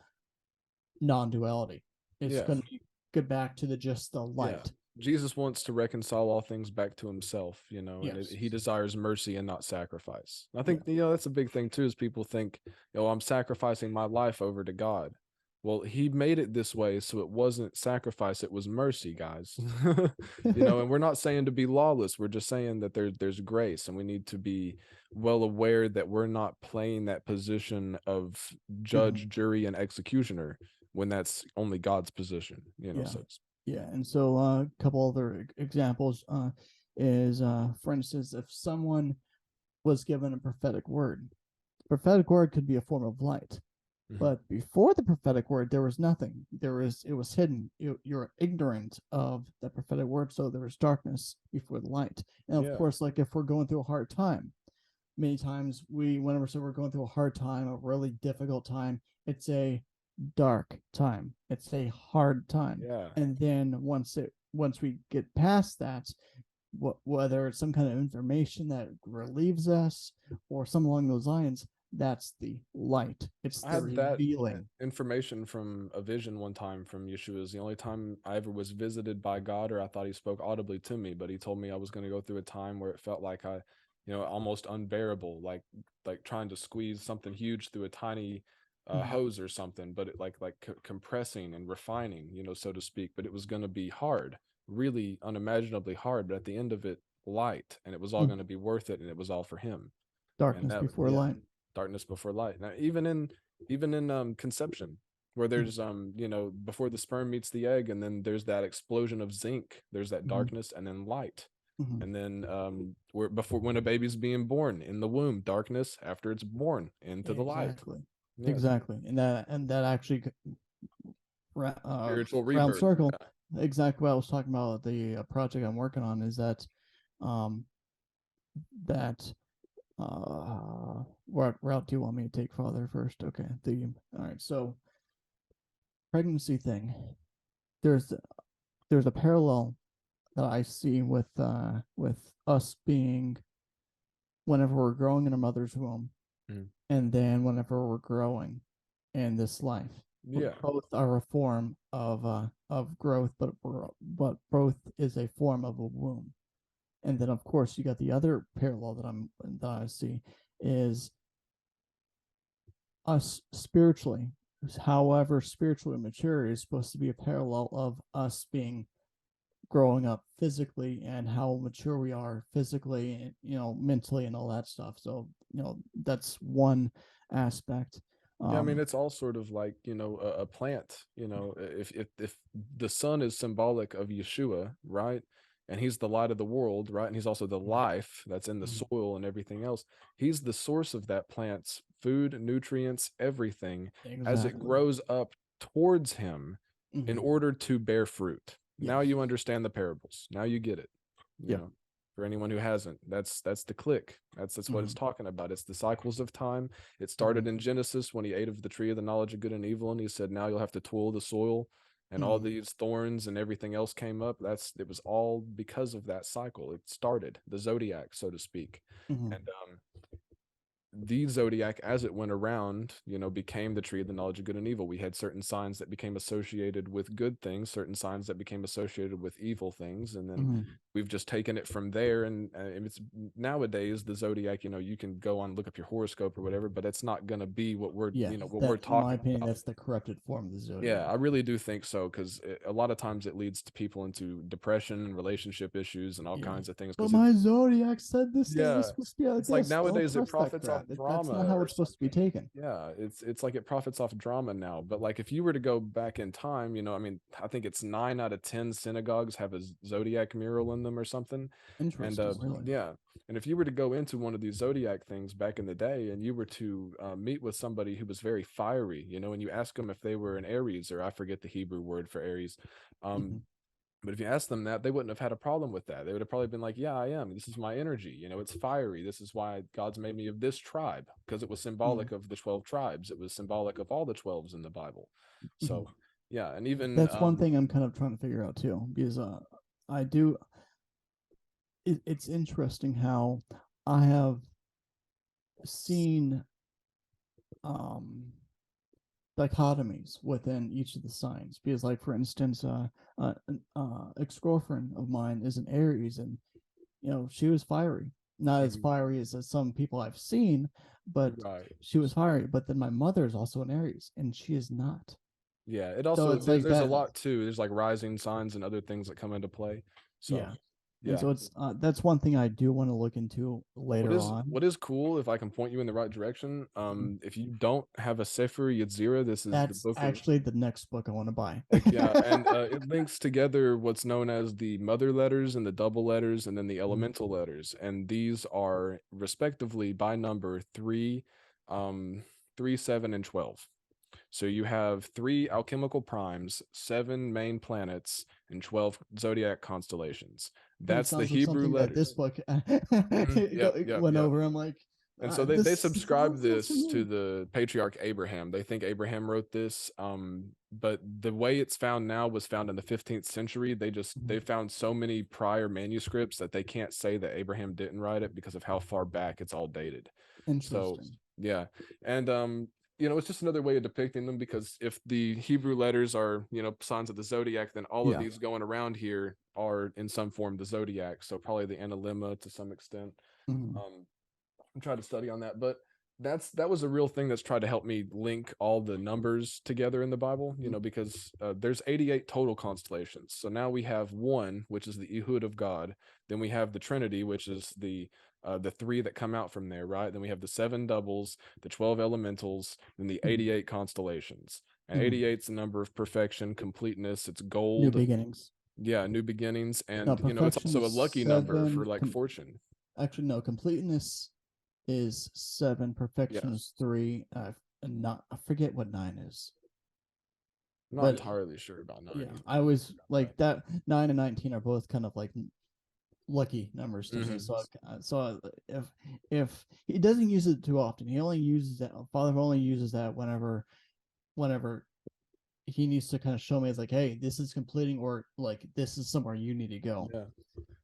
non-duality. It's Yeah. going to get back to the just the Yeah. light. Jesus wants to reconcile all things back to himself, and Yes. he desires mercy and not sacrifice. I Yeah. think, that's a big thing too, is people think, I'm sacrificing my life over to God. Well, he made it this way, so it wasn't sacrifice, it was mercy, guys. And we're not saying to be lawless. We're just saying that there's grace, and we need to be well aware that we're not playing that position of Mhm. judge, jury, and executioner when that's only God's position, Yeah. so Yeah. And so a couple other examples is for instance, if someone was given a prophetic word, prophetic word could be a form of light. Mhm. But before the prophetic word, there was nothing. It was hidden. You're ignorant of the prophetic word, so there was darkness before the light. And of Yeah. course, like if we're going through a hard time, many times whenever so we're going through a hard time, a really difficult time, it's a dark time. It's a hard time. Yeah. And then once we get past that, whether it's some kind of information that relieves us or something along those lines, that's the light. It's I the had that revealing. information from a vision one time from Yeshua. It was the only time I ever was visited by God, or I thought he spoke audibly to me, but he told me I was going to go through a time where it felt like almost unbearable, like trying to squeeze something huge through a tiny Mhm. hose or something, but it compressing and refining, so to speak. But it was going to be hard, really unimaginably hard, but at the end of it, light, and it was all Mhm. going to be worth it, and it was all for him. And Darkness that, before yeah, light. darkness before light. Now, even in conception, where Mhm. there's before the sperm meets the egg, and then there's that explosion of zinc, there's that Mhm. darkness and then light. Mhm. And then where before when a baby's being born in the womb, darkness after it's born into the light. Exactly. Yeah, Exactly. And that actually spiritual round rebirth. circle. Exactly what I was talking about. The project I'm working on is that um that what route do you want me to take, Father? First, okay. The All right. So pregnancy thing. There's there's a parallel that I see with us being whenever we're growing in a mother's womb, Mhm. and then whenever we're growing in this life. Yeah. Both are a form of growth, but both is a form of a womb. And then of course you got the other parallel that I see is us spiritually. However, spiritually mature is supposed to be a parallel of us being growing up physically and how mature we are physically and mentally and all that stuff. So that's one aspect. Yeah, I mean um it's all sort of like, a plant, if the sun is symbolic of Yeshua, right? And he's the light of the world, right? And he's also the life that's in the Mhm. soil and everything else. He's the source of that plant's food, nutrients, everything as it Exactly. grows up towards him in Hmm. order to bear fruit. Now Yes. you understand the parables. Now you get it. You Yep. know, for anyone who hasn't, that's the click. That's what it's Hmm. talking about. It's the cycles of time. It started Hmm. in Genesis when he ate of the tree of the knowledge of good and evil, and he said, "Now you'll have to toil the soil," and all Hmm. these thorns and everything else came up. It was all because of that cycle. It started the zodiac, so to speak, Hmm. and the zodiac as it went around, became the tree of the knowledge of good and evil. We had certain signs that became associated with good things, certain signs that became associated with evil things, and then Hmm. we've just taken it from there. And it's nowadays the zodiac, you can go on look up your horoscope or whatever, but it's not going to be what we're Yeah, what we're that in my talking opinion, about. that's the corrupted form of the Yeah, zodiac. I really do think so because a lot of times it leads to people into depression and relationship issues and all Yeah, kinds of things but because my it's zodiac said this thing was yeah, supposed to be like it's like this. Don't nowadays it trust that profits off crap. That's not drama how or it's supposed to be something. taken. Yeah, it's like it profits off drama now. But like if you were to go back in time, I mean, I think it's 9 out of 10 synagogues have a zodiac mural in them or something. And Interesting, really. yeah, and if you were to go into one of these zodiac things back in the day, and you were to meet with somebody who was very fiery, and you ask them if they were an Aries, or I forget the Hebrew word for Aries, um, Hmm. but if you asked them that, they wouldn't have had a problem with that. They would have probably been like, "Yeah, I am. This is my energy. It's fiery. This is why God's made me of this tribe because it was Hmm. symbolic of the 12 tribes. It was symbolic of all the 12s in the Bible." Hmm. So, yeah, and even That's one thing I'm kind of trying to figure out too, because I do. It's interesting how I have seen um dichotomies within each of the signs. Because, like for instance, ex-girlfriend of mine is an Aries, and she was fiery. Not as Mhm. fiery as some people I've seen, but Right. she was fiery. But then my mother is also an Aries, and she is not. Yeah, it So also it's like there's a that. lot too. There's like rising signs and other things that come into play. So, Yeah. And yeah. so it's that's one thing I do want to look into What later is on. what is cool if I can point you in the right direction? If you don't have a Sefer Yetzirah, this is the That's book of actually the next book I want to buy. Heck yeah, and it links together what's known as the mother letters and the double letters, and then the elemental letters, and these are respectively by number um, 3, 7, and 12. So you have three alchemical primes, seven main planets, and 12 zodiac constellations. And it That's the sounds like Hebrew something that this letters. book Yep, yep, went yep. over. I'm like, And so they this subscribe sounds this to familiar. the patriarch Abraham. They think Abraham wrote this, but the way it's found now was found in the 15th century. They found so many prior manuscripts that they can't say that Abraham didn't write it because of how far back it's all dated. So Interesting. yeah, and it's just another way of depicting them because if the Hebrew letters are signs of the zodiac, then all of Yeah. these going around here are in some form the zodiac. So probably the analemma to some extent. Mhm. Um, I'm trying to study on that, but that was a real thing that's tried to help me link all the numbers together in the Bible, because there's 88 total constellations. So now we have one, which is the Ehud of God. Then we have the Trinity, which is the three that come out from there, right? Then we have the seven doubles, the 12 elementals, then the Mhm. 88 constellations. And Mhm. 88 is the number of perfection, completeness. It's New gold. beginnings. Yeah, new beginnings, No, and it's perfection also a is lucky number for seven. like fortune. Actually, no, completeness is seven. Perfection Yeah, is three. And not I forget what nine is, I'm not but entirely sure about yeah, 9 either. I always like that. 9 and 19 are both kind of like lucky numbers to me. Hmm. So if he doesn't use it too often, he only uses that. Father only uses that whenever he needs to kind of show me it's like, hey, this is completing, or like this is somewhere you need to go. Yeah,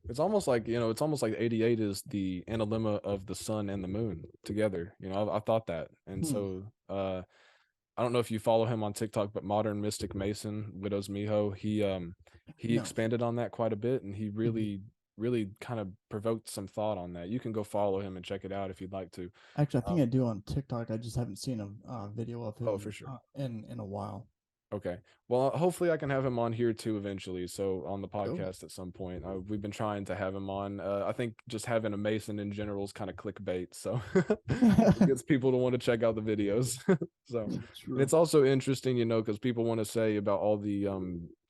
it's almost like it's almost like 88 is the analemma of the sun and the moon together. I thought that, and Hmm. so I don't know if you follow him on TikTok, but Modern Mystic Mason, Widows Miho, he No. expanded on that quite a bit, and he Mhm. really kind of provoked some thought on that. You can go follow him and check it out if you'd like to. Actually, I think I Um, do on TikTok. I just haven't seen a video of oh, for him sure. in a while. Okay. Well, hopefully I can have him on here too eventually. So on the Oh. podcast at some point. We've been trying to have him on. I think just having a Mason in general is kind of clickbait, so it gets people to want to check out the videos. So, and True. it's also interesting, because people want to say about all the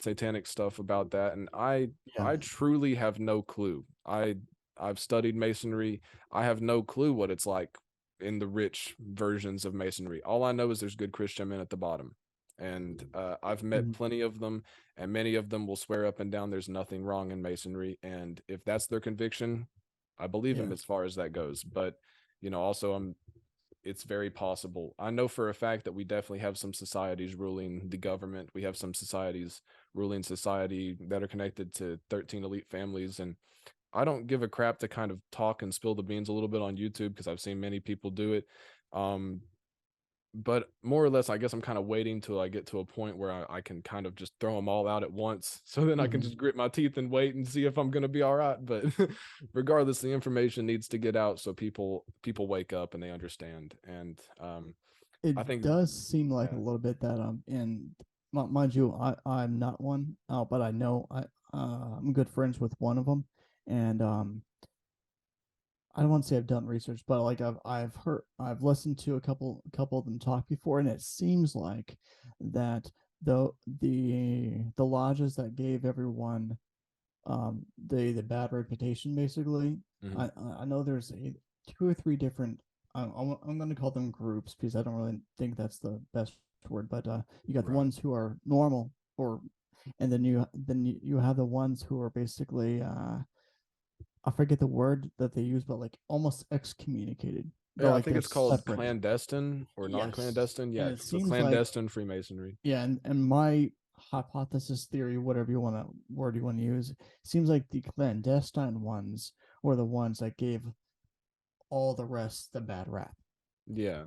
satanic stuff about that, and Yeah. I truly have no clue. I've studied Masonry. I have no clue what it's like in the rich versions of Masonry. All I know is there's good Christian men at the bottom, and I've met Mhm. plenty of them, and many of them will swear up and down there's nothing wrong in Masonry, and if that's their conviction, I believe Yeah. them as far as that goes. But also it's very possible. I know for a fact that we definitely have some societies ruling the government. We have some societies ruling society that are connected to 13 elite families, and I don't give a crap to kind of talk and spill the beans a little bit on YouTube because I've seen many people do it. Um, but more or less, I guess I'm kind of waiting till I get to a point where I can kind of just throw them all out at once. So then I can Mhm. just grit my teeth and wait and see if I'm going to be all right. But regardless, the information needs to get out so people wake up and they understand. And It I think, does seem like a yeah, little bit that and mind you, I'm not one, but I know I'm good friends with one of them, and I don't want to say I've done research, but like I've listened to a couple of them talk before, and it seems like that the lodges that gave everyone the bad reputation basically. mhm, I know there's two or three different. I'm going to call them groups because I don't really think that's the best word, but you got the right, ones who are normal, or and then you have the ones who are basically I forget the word that they use, but like almost excommunicated. They're yeah, I like think they're it's called separate. clandestine or Yes, non-clandestine. and Yeah, it so seems like clandestine Freemasonry. yeah, and my hypothesis theory, whatever you want to word you want to use, seems like the clandestine ones were the ones that gave all the rest the bad rap. Yeah,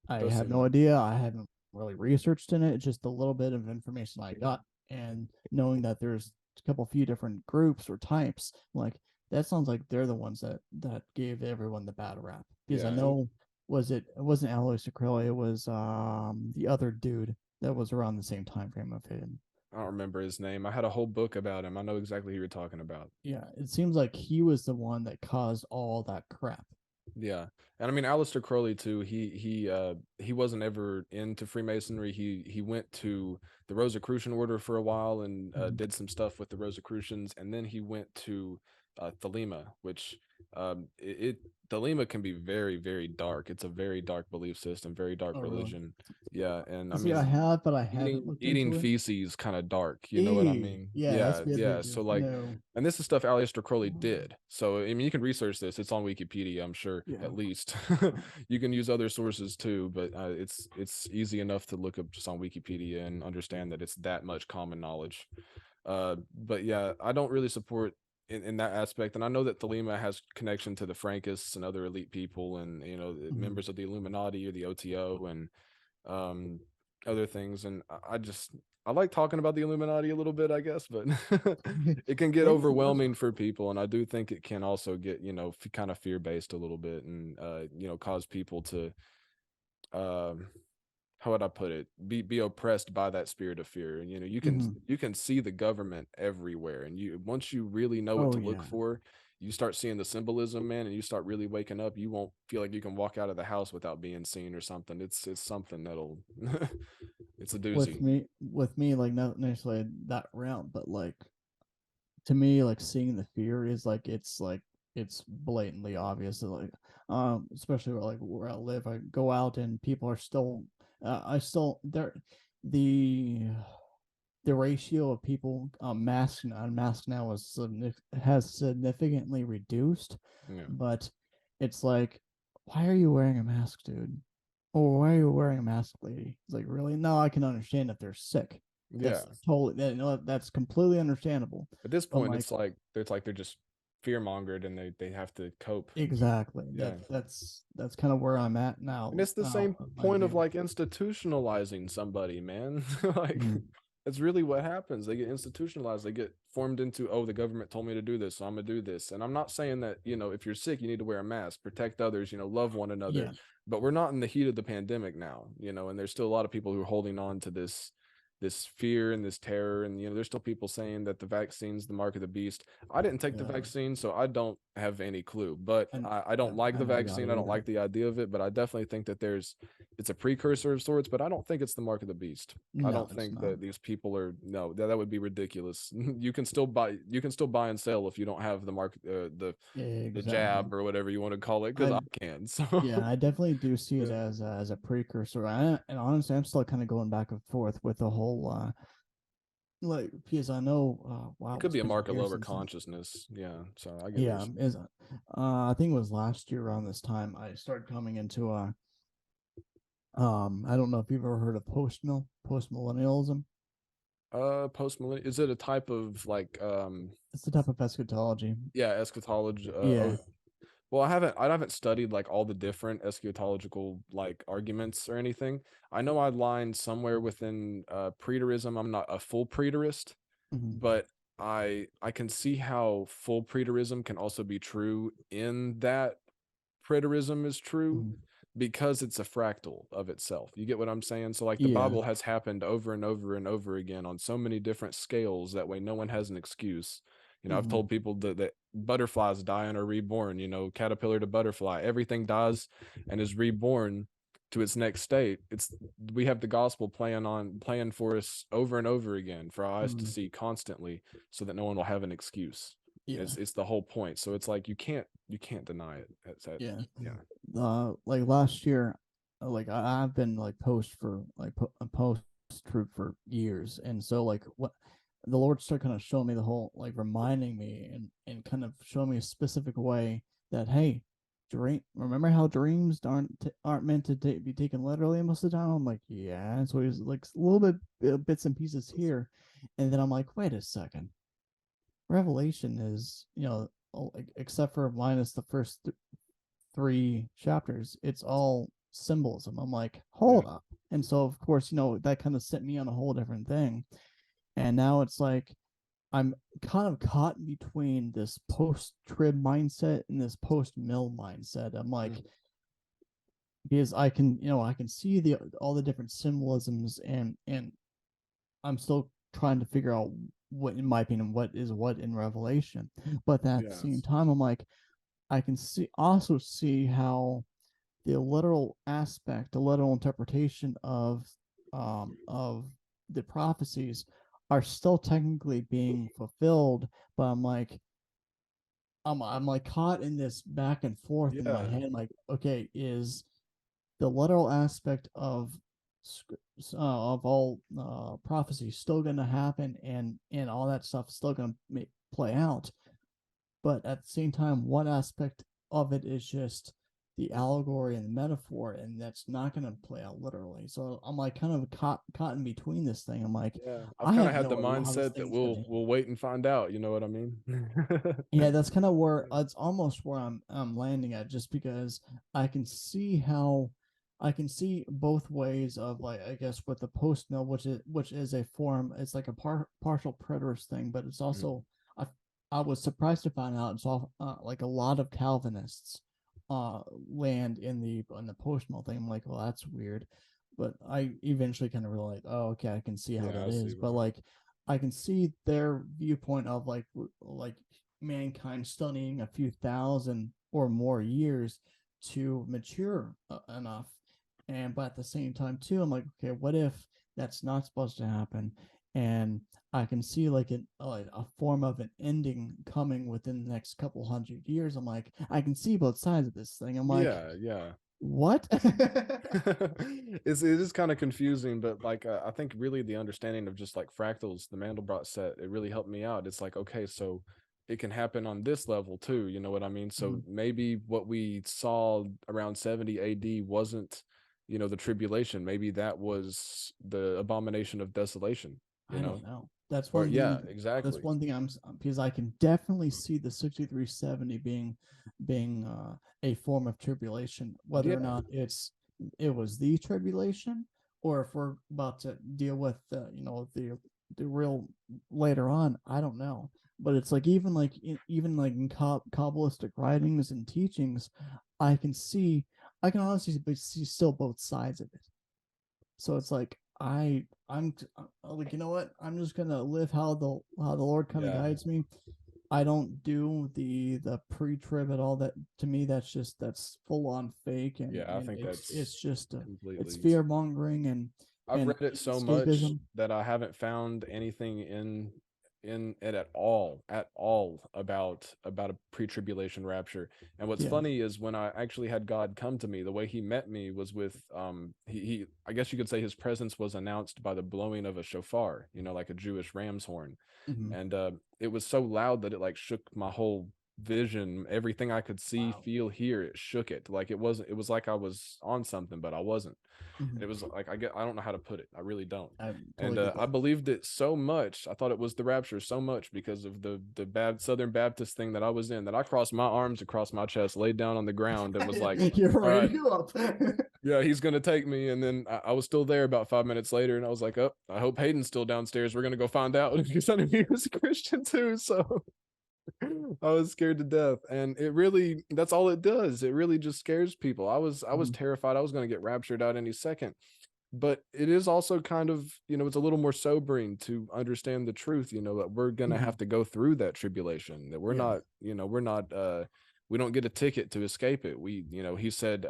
I does have seem no like idea. I haven't really researched in it. It's just a little bit of information I got, and knowing that there's a couple few different groups or types, like that sounds like they're the ones that gave everyone the bad rap. Because I yeah, and know it wasn't Alois Acryli, it was the other dude that was around the same time frame of him. I don't remember his name. I had a whole book about him. I know exactly who you're talking about. Yeah, it seems like he was the one that caused all that crap. Yeah. And I mean Aleister Crowley too, he wasn't ever into Freemasonry. He went to the Rosicrucian order for a while and Mhm. did some stuff with the Rosicrucians, and then he went to Thelema, which it Thelema can be very, very dark. It's a very dark belief system, very dark Oh, really? religion. Yeah, and I See, I mean have, but I haven't eating looked eating into it. feces kind of dark, you know what I E, mean? yeah, that's Yeah, bad yeah. So news. like, No. and this is stuff Aleister Crowley did. So I mean you can research this. It's on Wikipedia, I'm sure, Yeah. at least. You can use other sources too, but it's easy enough to look up just on Wikipedia and understand that it's that much common knowledge. But yeah, I don't really support in that aspect, and I know that Thelema has connection to the Frankists and other elite people, and Mhm. members of the Illuminati or the OTO, and um, other things. And I like talking about the Illuminati a little bit, I guess, but it can get It's worth overwhelming for people, and I do think it can also get kind of fear based a little bit, and cause people to um how would I put it? Be oppressed by that spirit of fear. And Mhm. you can see the government everywhere. And you once you really know what Oh to look yeah. for, you start seeing the symbolism, man, and you start really waking up. You won't feel like you can walk out of the house without being seen or something. It's something that'll it's a doozy. With me, like not necessarily that route, but like to me, like seeing the fear is like it's blatantly obvious. Like, especially where I live, I go out and people are still, I still there, the the ratio of people masked and unmasked now has significantly reduced, Yeah. but it's like, why are you wearing a mask, dude? Or why are you wearing a mask, lady? It's like, really? No, I can understand if they're sick. Yeah. That's totally that's completely understandable. At this But point, like, it's like they're just fear mongered and they have to cope. exactly. Yeah. That's kind of where I'm at And now. it's the same My point of view. like institutionalizing somebody, man. Like Mhm. that's really what happens. They get institutionalized. They get formed into, oh, the government told me to do this, so I'm gonna do this. And I'm not saying that, if you're sick, you need to wear a mask, protect others, love one another. Yeah. But we're not in the heat of the pandemic now, and there's still a lot of people who are holding on to this fear and this terror. And there's still people saying that the vaccine's the mark of the beast. I didn't take the Yeah. vaccine, so I don't have any clue. But And I don't like the and I got vaccine. it I don't either. like the idea of it, but I definitely think that it's a precursor of sorts, but I don't think it's the mark of the beast. I No, don't it's think not. that these people are, no, that would be ridiculous. You can still buy and sell if you don't have the mark, the Exactly. jab or whatever you want to call it, because I I can. So Yeah, I definitely do see it yeah, as a precursor. And honestly, I'm still kind of going back and forth with the whole like, because I know, it wow, could it's be a been mark of years lower since. consciousness. Yeah, so I get what you're Yeah, saying. is I think it was last year around this time I started coming into I don't know if you've ever heard of post millennialism. Post millennial, is it a type of like It's the type of eschatology. yeah, eschatology? Yeah. Well, I haven't studied like all the different eschatological like arguments or anything. I know I line somewhere within preterism. I'm not a full preterist, Hmm. but I can see how full preterism can also be true in that preterism is true Hmm. because it's a fractal of itself. You get what I'm saying? So like the Yeah. Bible has happened over and over and over again on so many different scales that way no one has an excuse. I've Hmm. told people that butterflies die and are reborn, caterpillar to butterfly, everything dies and is reborn to its next state. We have the gospel playing for us over and over again for our eyes to Hmm. see constantly so that no one will have an excuse. Yeah. It's the whole point. So it's like you can't deny it. Yeah. Yeah. Like last year, like I've been like post truth for years, and so like what the Lord started kind of showing me the whole, like reminding me and kind of showing me a specific way that, hey, remember how dreams aren't meant to be taken literally most of the time. I'm like, yeah. And so he's like a little bit bits and pieces here, and then I'm like, wait a second, Revelation is, except for minus the first three chapters, it's all symbolism. I'm like, Yeah. hold up. And so, of course, that kind of sent me on a whole different thing. And now it's like I'm kind of caught in between this post trib mindset and this post mill mindset. I'm like, Mm. because I can see all the different symbolisms, and I'm still trying to figure out what, in my opinion, what is what in Revelation. But at the same Yes. time, I'm like, I can also see how the literal aspect, the literal interpretation of the prophecies are still technically being fulfilled, but I'm like caught in this back and forth in my Yeah. head. I'm like, okay, is the literal aspect of all prophecy still going to happen, and all that stuff still going to play out? But at the same time, one aspect of it is just the allegory and the metaphor, and that's not going to play out literally. So I'm like kind of caught in between this thing. I'm like, Yeah. I've I kind of have had the no idea how this mindset that thing's we'll gonna. we'll wait and find out, you know what I mean? Yeah, that's kind of where it's almost where I'm landing at, just because I can see how I can see both ways of, like, I guess with the post mill, which is a form. It's like a partial preterist thing, but it's Mhm. also, I I was surprised to find out it's all like a lot of Calvinists land in the post mill thing. I'm like, well, that's weird, but I eventually kind of realized, oh, okay, I can see how Yeah, that I see is. what But you mean. like, I can see their viewpoint of like mankind still needing a few thousand or more years to mature enough. And but at the same time too, I'm like, okay, what if that's not supposed to happen? and I can see like a form of an ending coming within the next couple 100 years. I'm like, I can see both sides of this thing. I'm like, Yeah, yeah. what? It is kind of confusing, but like I think really the understanding of just like fractals, the Mandelbrot set, it really helped me out. It's like, okay, so it can happen on this level too, you know what I mean? So Mhm. maybe what we saw around 70 AD wasn't, the tribulation. Maybe that was the abomination of desolation, you I don't know? know. That's Or one thing. yeah, That's exactly. one thing I'm because I can definitely see the 6370 being a form of tribulation, whether or Yeah, not it was the tribulation, or if we're about to deal with the real later on. I don't know, but it's like even like in Kabbalistic writings and teachings, I can see I can honestly see still both sides of it. So it's like I'm like, you know what? I'm just gonna live how the Lord kind of yeah, guides me. I don't do the pre-trib at all. That to me, that's full on fake, and yeah. I think it's that's just it's completely. fear mongering I've and read it so much escapism. that I haven't found anything in it at all about a pre-tribulation rapture. And what's Yeah. funny is when I actually had God come to me, the way he met me was with he I guess you could say his presence was announced by the blowing of a shofar, like a Jewish ram's horn. Mm-hmm. And it was so loud that it like shook my whole vision, everything I could see, Wow. feel, hear. It shook it. Like it was like I was on something, but I wasn't. And Mm-hmm. it was like I don't know how to put it. I really don't. I And totally get I that. believed it so much. I thought it was the rapture so much because of the Southern Baptist thing that I was in, that I crossed my arms across my chest, laid down on the ground, and was like, You're "All ready right, to go up. yeah, he's gonna take me." And then I was still there about 5 minutes later, and I was like, "Oh, I hope Hayden's still downstairs. We're gonna go find out." Because I knew he was a Christian too, so I was scared to death. And it really, that's all it does. It really just scares people. I was Mhm. terrified I was going to get raptured out any second. But it is also kind of, it's a little more sobering to understand the truth, that we're going to have Mhm. to go through that tribulation, that we're Yeah. not, we're not we don't get a ticket to escape it. He said,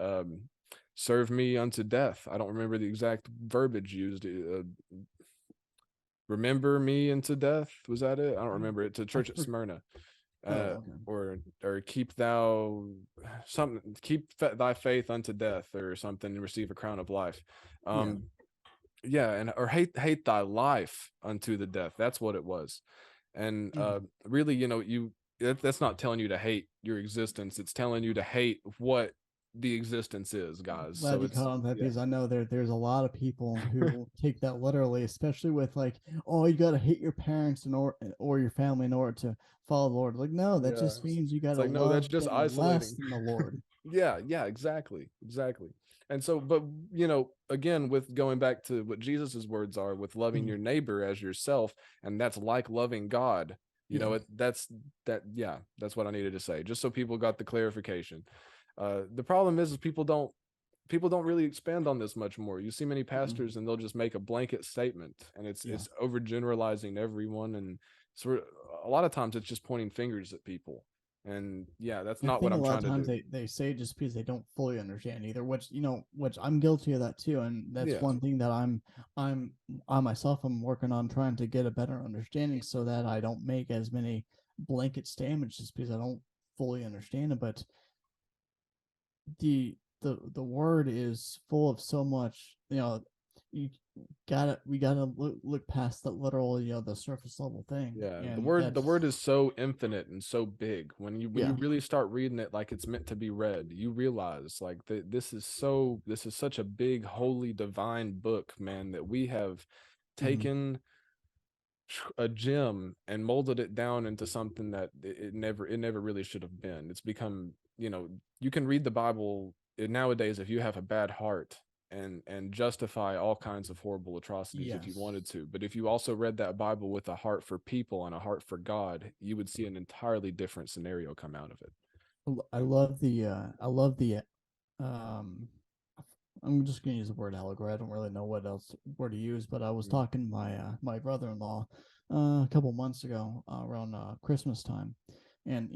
serve me unto death. I don't remember the exact verbiage used. Remember me into death, was that it? I don't remember it. To I church at for, Smyrna, uh, oh, okay. or keep thou something, keep thy faith unto death, or something, and receive a crown of life. Yeah. Yeah, and or hate thy life unto the death. That's what it was. And Mhm. really, that's not telling you to hate your existence. It's telling you to hate what the existence is, guys. Glad So you it's caught on that, yeah, because I know there's a lot of people who take that literally, especially with like, oh, you got to hate your parents or your family in order to follow the Lord. Like, no, that yeah. just means you got It's to like, no, that's love just them less isolating. than the Lord. Yeah, yeah, exactly, exactly. And so, but again, with going back to what Jesus's words are, with loving Mhm. your neighbor as yourself, and that's like loving God. Yeah. Yeah, that's what I needed to say, just so people got the clarification. The problem is people don't really expand on this much more. You see many Mhm. pastors and they'll just make a blanket statement, and it's Yeah. it's overgeneralizing everyone, and sort of a lot of times it's just pointing fingers at people. And yeah, that's I not what think a I'm lot trying of to times do. they say it just because they don't fully understand either, which I'm guilty of that too. And that's Yeah. one thing that I'm I myself am working on trying to get a better understanding so that I don't make as many blanket statements just because I don't fully understand it. But the word is full of so much, you we gotta look past the literal, the surface level thing. Yeah, the And word the that's word is so infinite and so big. When you yeah. really start reading it like it's meant to be read, you realize like this is such a big, holy, divine book, man, that we have Mhm. taken a gem and molded it down into something that it never really should have been. It's become, you can read the Bible nowadays if you have a bad heart, and justify all kinds of horrible atrocities if you Yes. wanted to. But if you also read that Bible with a heart for people and a heart for God, you would see an entirely different scenario come out of it. I love the um I'm just gonna use the word allegory. I don't really know what else word to use, but I was Mm. talking to my brother-in-law a couple months ago, around Christmas time, and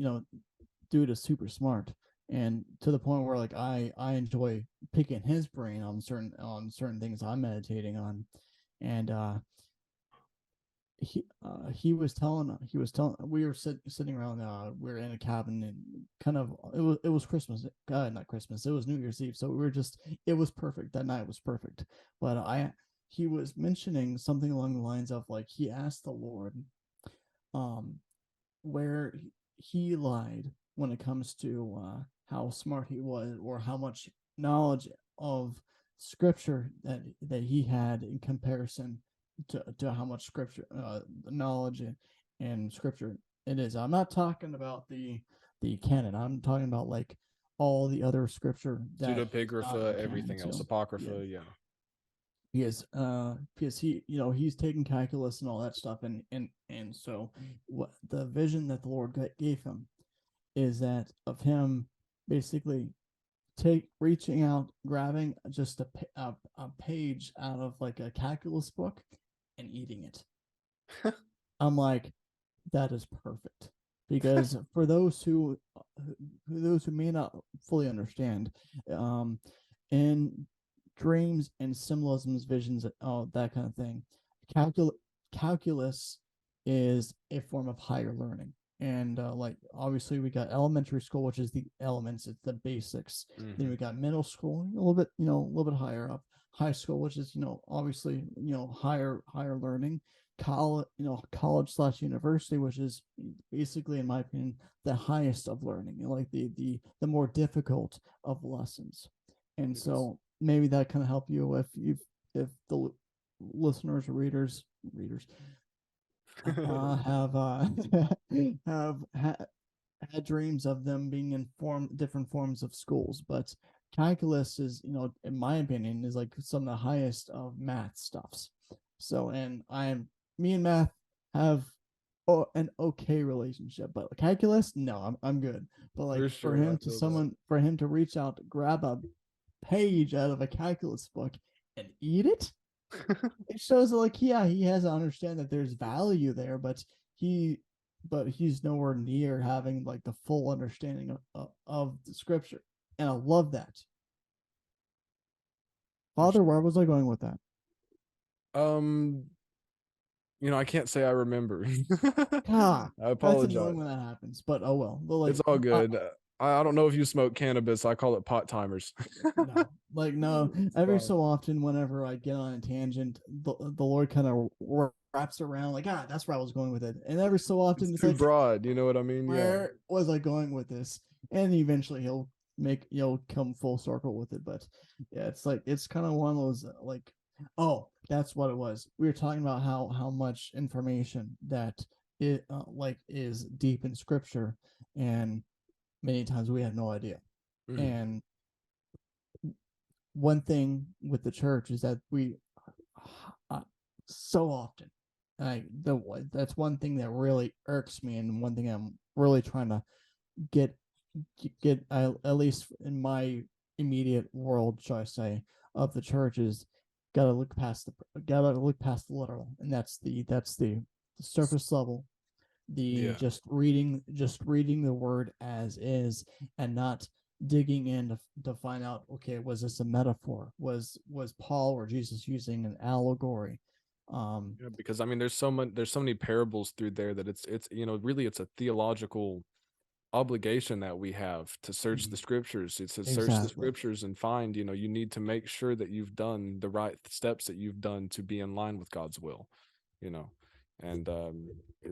dude is super smart, and to the point where like I enjoy picking his brain on certain things I'm meditating on, and he was telling we were sitting around, we were in a cabin, and kind of it was Christmas, not Christmas, it was New Year's Eve, so we were just, it was perfect, that night was perfect. But I he was mentioning something along the lines of, like, he asked the Lord, um where he lied when it comes to how smart he was, or how much knowledge of scripture that he had in comparison to how much scripture, knowledge and scripture it is. I'm not talking about the canon. I'm talking about, like, all the other scripture that is not Pseudepigrapha, in canon everything else, too. Yeah, apocrypha, yeah. because he, he's taking calculus and all that stuff, and so what the vision that the Lord gave him is that of him basically reaching out, grabbing just a page out of, like, a calculus book and eating it. I'm like, that is perfect, because for those who may not fully understand, um, in dreams and symbolisms, visions, that kind of thing, calcul- calculus is a form of higher learning. And like, obviously, we got elementary school, which is the elements, it's the basics. Then Hmm. we got middle school, a little bit, a little bit higher up. High school, which is, obviously, higher learning. College slash university, which is basically, in my opinion, the highest of learning, like the more difficult of lessons. And Yes. so maybe that can help you if the listeners or readers have have had dreams of them being in different forms of schools. But calculus is, in my opinion, is like some of the highest of math stuffs. So, and me and math have an okay relationship, but calculus, no, I'm good. But, like, For sure, I feel that. for him to reach out, grab a page out of a calculus book and eat it, it shows that, like, yeah, he has to understand that there's value there, he he's nowhere near having, like, the full understanding of the scripture. And I love that. For Father, sure. where was I going with that? Um, I can't say I remember. Ah, I that's apologize. annoying when that happens, but oh well. But, It's like, all good. I don't know if you smoke cannabis. I call it pot timers. no, like, no. It's Every fine. so often, whenever I get on a tangent, the Lord kind of wraps around, like, that's where I was going with it. And every so It's often, it's too like, broad. You know what I mean? Yeah. where was I going with this? And eventually he'll come full circle with it. But yeah, it's like, it's kind of one of those, like, oh, that's what it was. We were talking about how much information that it like is deep in scripture, and many times we have no idea. Mhm. And one thing with the church is that we uh, so often, that's one thing that really irks me, and one thing I'm really trying to get at least in my immediate world, shall I say, of the church, is gotta look past the literal, and that's the surface level, the Yeah. just reading the word as is, and not digging in to find out, okay, was this a metaphor, was Paul or Jesus using an allegory? um Yeah, because I mean, there's so many parables through there that it's really it's a theological obligation that we have to search the scriptures. It says search the exactly. scriptures and find, you need to make sure that you've done the right steps that you've done to be in line with God's will, you know. And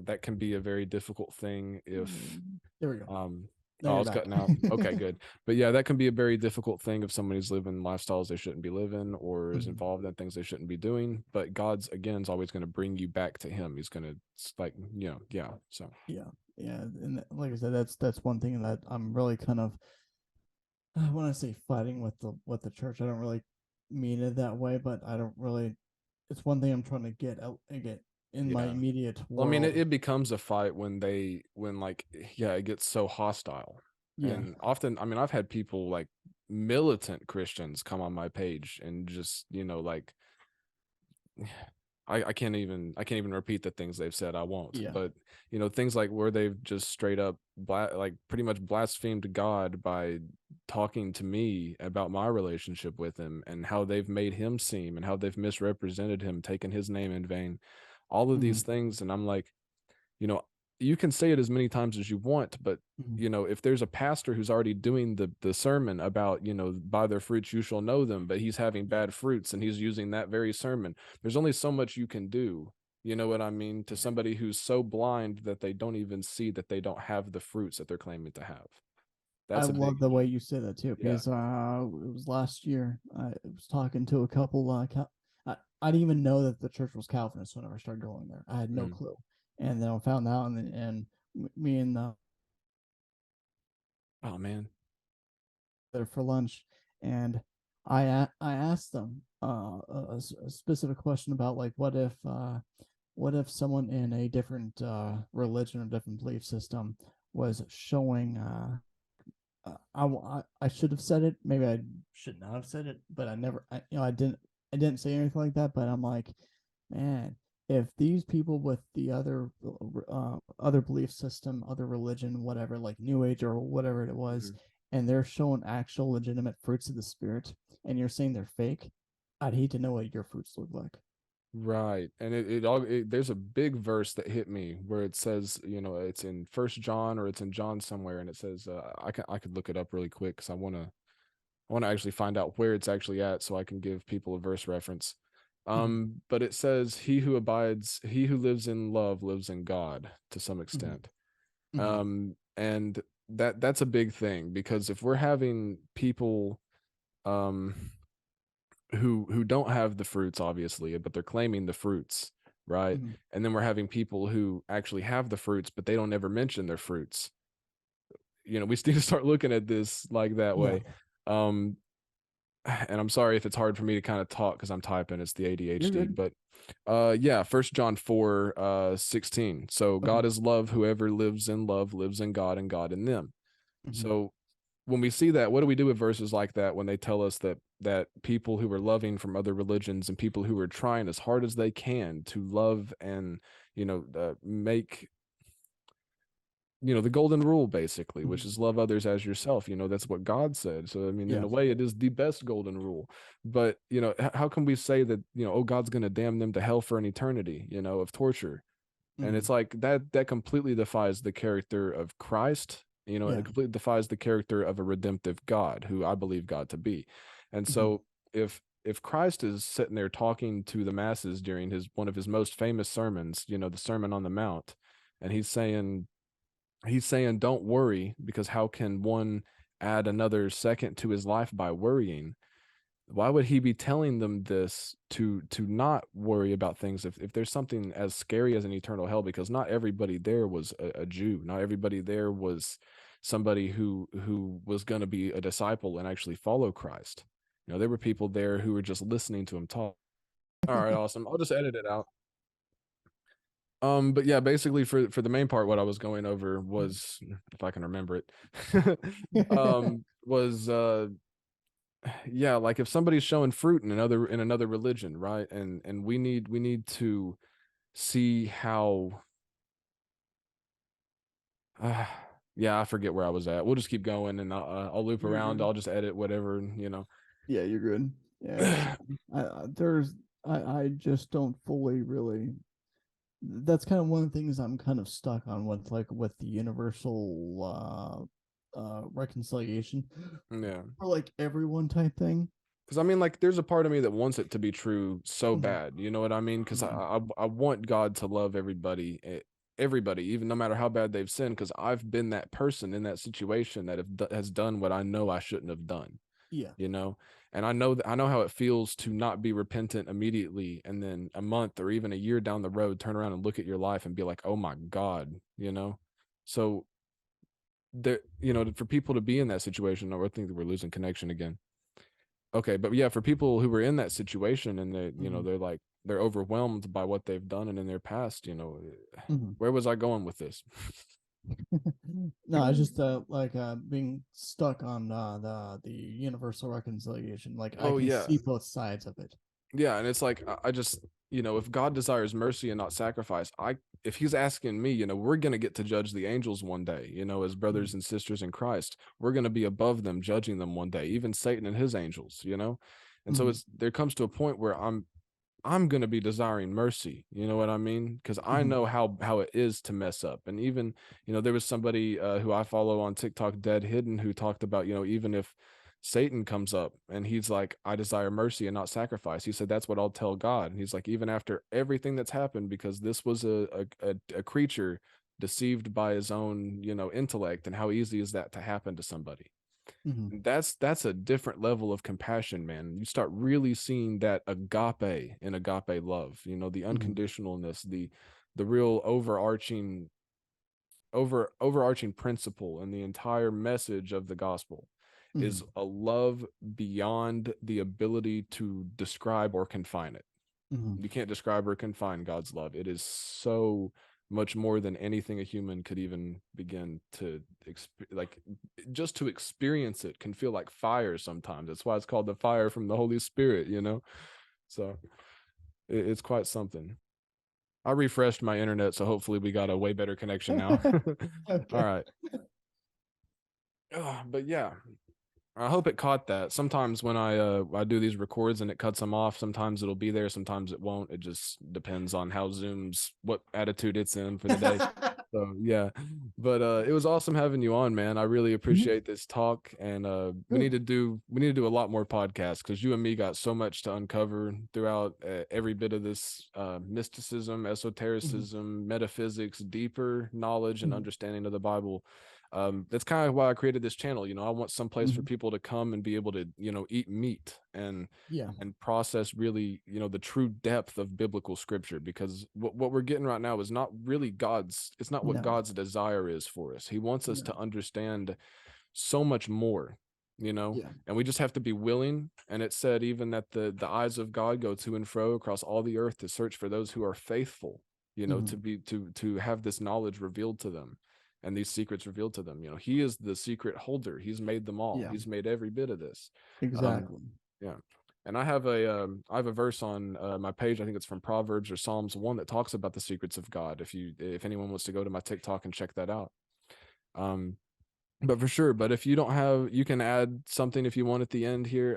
that can be a very difficult thing if There we go. um Now oh, I you're was back. cutting out. Okay, good. But yeah, that can be a very difficult thing if somebody's living lifestyles they shouldn't be living or is Mhm. involved in things they shouldn't be doing. But God's again is always going to bring you back to him. He's going to like, yeah. So Yeah, yeah, and like I said, that's one thing that I'm really kind of, when I say fighting with the church, I don't really mean it that way, but I don't really. It's one thing I'm trying to get out, get in my yeah. immediate Well, I mean, world. it becomes a fight when like yeah, it gets so hostile. Yeah, And often, I mean, I've had people like militant Christians come on my page and just, like I can't even repeat the things they've said. I won't. yeah, But, things like where they've just straight up like pretty much blasphemed God by talking to me about my relationship with him and how they've made him seem and how they've misrepresented him, taken his name in vain. all of Mm-hmm. these things. And I'm like, you know, you can say it as many times as you want, but Mm-hmm. if there's a pastor who's already doing the sermon about, by their fruits you shall know them, but he's having Yeah. bad fruits and he's using that very sermon, there's only so much you can do. You know what I mean? To somebody who's so blind that they don't even see that they don't have the fruits that they're claiming to have. I That's a big love the way you say that too, yeah. because it was last year. I was talking to a couple. I didn't even know that the church was Calvinist whenever I started going there. I had no Mm. clue, and then I found out, and me and Oh man. there for lunch, and I asked them a specific question about like what if someone in a different religion or different belief system was showing I should have said it. Maybe I should not have said it, but I never, I didn't say anything like that. But I'm like, man, if these people with the other belief system, other religion, whatever, like New Age or whatever it was, Mhm. and they're showing actual legitimate fruits of the spirit, and you're saying they're fake, I'd hate to know what your fruits look like. Right. And there's a big verse that hit me where it says, it's in First John or it's in John somewhere, and it says, I could look it up really quick because I want to actually find out where it's actually at so I can give people a verse reference. Mm-hmm. But it says, he who lives in love lives in God to some Mm-hmm. extent. Mm-hmm. And that's a big thing because if we're having people um who don't have the fruits obviously, but they're claiming the fruits, right? Mm-hmm. And then we're having people who actually have the fruits but they don't ever mention their fruits. We need to start looking at this like that Yeah, way. um and I'm sorry if it's hard for me to kind of talk because I'm typing, it's the you're ADHD. good. But yeah, First John 4 16, so Okay. God is love, whoever lives in love lives in God and God in them. Mm-hmm. So when we see that, what do we do with verses like that when they tell us that people who are loving from other religions and people who are trying as hard as they can to love and make the golden rule basically, which Mm-hmm. is love others as yourself. That's what God said. So I mean, in a Yes. way, it is the best golden rule. But how can we say that, oh, God's going to damn them to hell for an eternity, of torture? And Mm-hmm. it's like that completely defies the character of Christ, and Yeah. it completely defies the character of a redemptive God who I believe God to be. And Mm-hmm. so if Christ is sitting there talking to the masses during his one of his most famous sermons, the Sermon on the Mount, and he's saying don't worry, because how can one add another second to his life by worrying? Why would he be telling them this to not worry about things if there's something as scary as an eternal hell? Because not everybody there was a Jew, not everybody there was somebody who was going to be a disciple and actually follow Christ. There were people there who were just listening to him talk. All right, awesome, I'll just edit it out. But yeah, basically for the main part, what I was going over was, if I can remember it, was yeah, like if somebody's showing fruit in another religion, right? And we need to see how uh, yeah, I forget where I was at. We'll just keep going and I'll loop You're around. good. I'll just edit whatever. Yeah, you're good. Yeah, there's I just don't fully really. That's kind of one of the things I'm kind of stuck on with like with the universal reconciliation Yeah. for like everyone type thing. Because I mean, like, there's a part of me that wants it to be true so Mhm, bad. You know what I mean? Because I, mhm, I I want God to love everybody, everybody, even no matter how bad they've sinned. Because I've been that person in that situation that has done what I know I shouldn't have done. yeah. You know, and I know how it feels to not be repentant immediately, and then a month or even a year down the road, turn around and look at your life and be like, oh my God. So there, for people to be in that situation, or I think that we're losing connection again. Okay, but yeah, for people who were in that situation and they, Mhm, they're like they're overwhelmed by what they've done and in their past, mhm. where was I going with this? No, it's just like being stuck on the universal reconciliation. Like I Oh can yeah. see both sides of it. Yeah, and it's like I just, if God desires mercy and not sacrifice, if he's asking me, we're going to get to judge the angels one day, as brothers Mhm, and sisters in Christ. We're going to be above them judging them one day, even Satan and his angels. And so mhm, there comes to a point where I'm going to be desiring mercy. You know what I mean? Because I Mhm. know how it is to mess up. And even, there was somebody who I follow on TikTok, Dead Hidden, who talked about, even if Satan comes up and he's like, I desire mercy and not sacrifice. He said, that's what I'll tell God. And he's like, even after everything that's happened, because this was a creature deceived by his own, intellect, and how easy is that to happen to somebody? Mhm. That's a different level of compassion, man. You start really seeing that agape in agape love, the Mhm. unconditionalness, the real overarching principle and the entire message of the gospel is Mhm. a love beyond the ability to describe or confine it. Mhm. You can't describe or confine God's love. It is so much more than anything a human could even begin to like. Just to experience it can feel like fire sometimes. That's why it's called the fire from the Holy Spirit. So it's quite something. I refreshed my internet, so hopefully we got a way better connection now. All Okay. right. But yeah, I hope it caught that. Sometimes when I do these records and it cuts them off, sometimes it'll be there, sometimes it won't. It just depends on how Zoom's what attitude it's in for the day. So yeah. But it was awesome having you on, man. I really Mhm. appreciate this talk, and we Sure. need to do a lot more podcasts because you and me got so much to uncover throughout every bit of this mysticism, Mhm. esotericism, metaphysics, deeper knowledge and Mhm. understanding of the Bible. That's kind of why I created this channel. I want some place for Mhm. people to come and be able to, eat meat Yeah. and process really, the true depth of biblical scripture, because what we're getting right now is not really it's not what No. God's desire is for us. He wants us No. to understand so much more, Yeah. and we just have to be willing. And it said even that the eyes of God go to and fro across all the earth to search for those who are faithful, Mhm. to be to have this knowledge revealed to them and these secrets revealed to them. He is the secret holder. He's made them all. Yeah. He's made every bit of this. um Exactly. yeah. And I have a verse on my page. I think it's from Proverbs or Psalms 1 that talks about the secrets of God. If anyone wants to go to my TikTok and check that out. um but for sure, but if you don't have, you can add something if you want at the end here.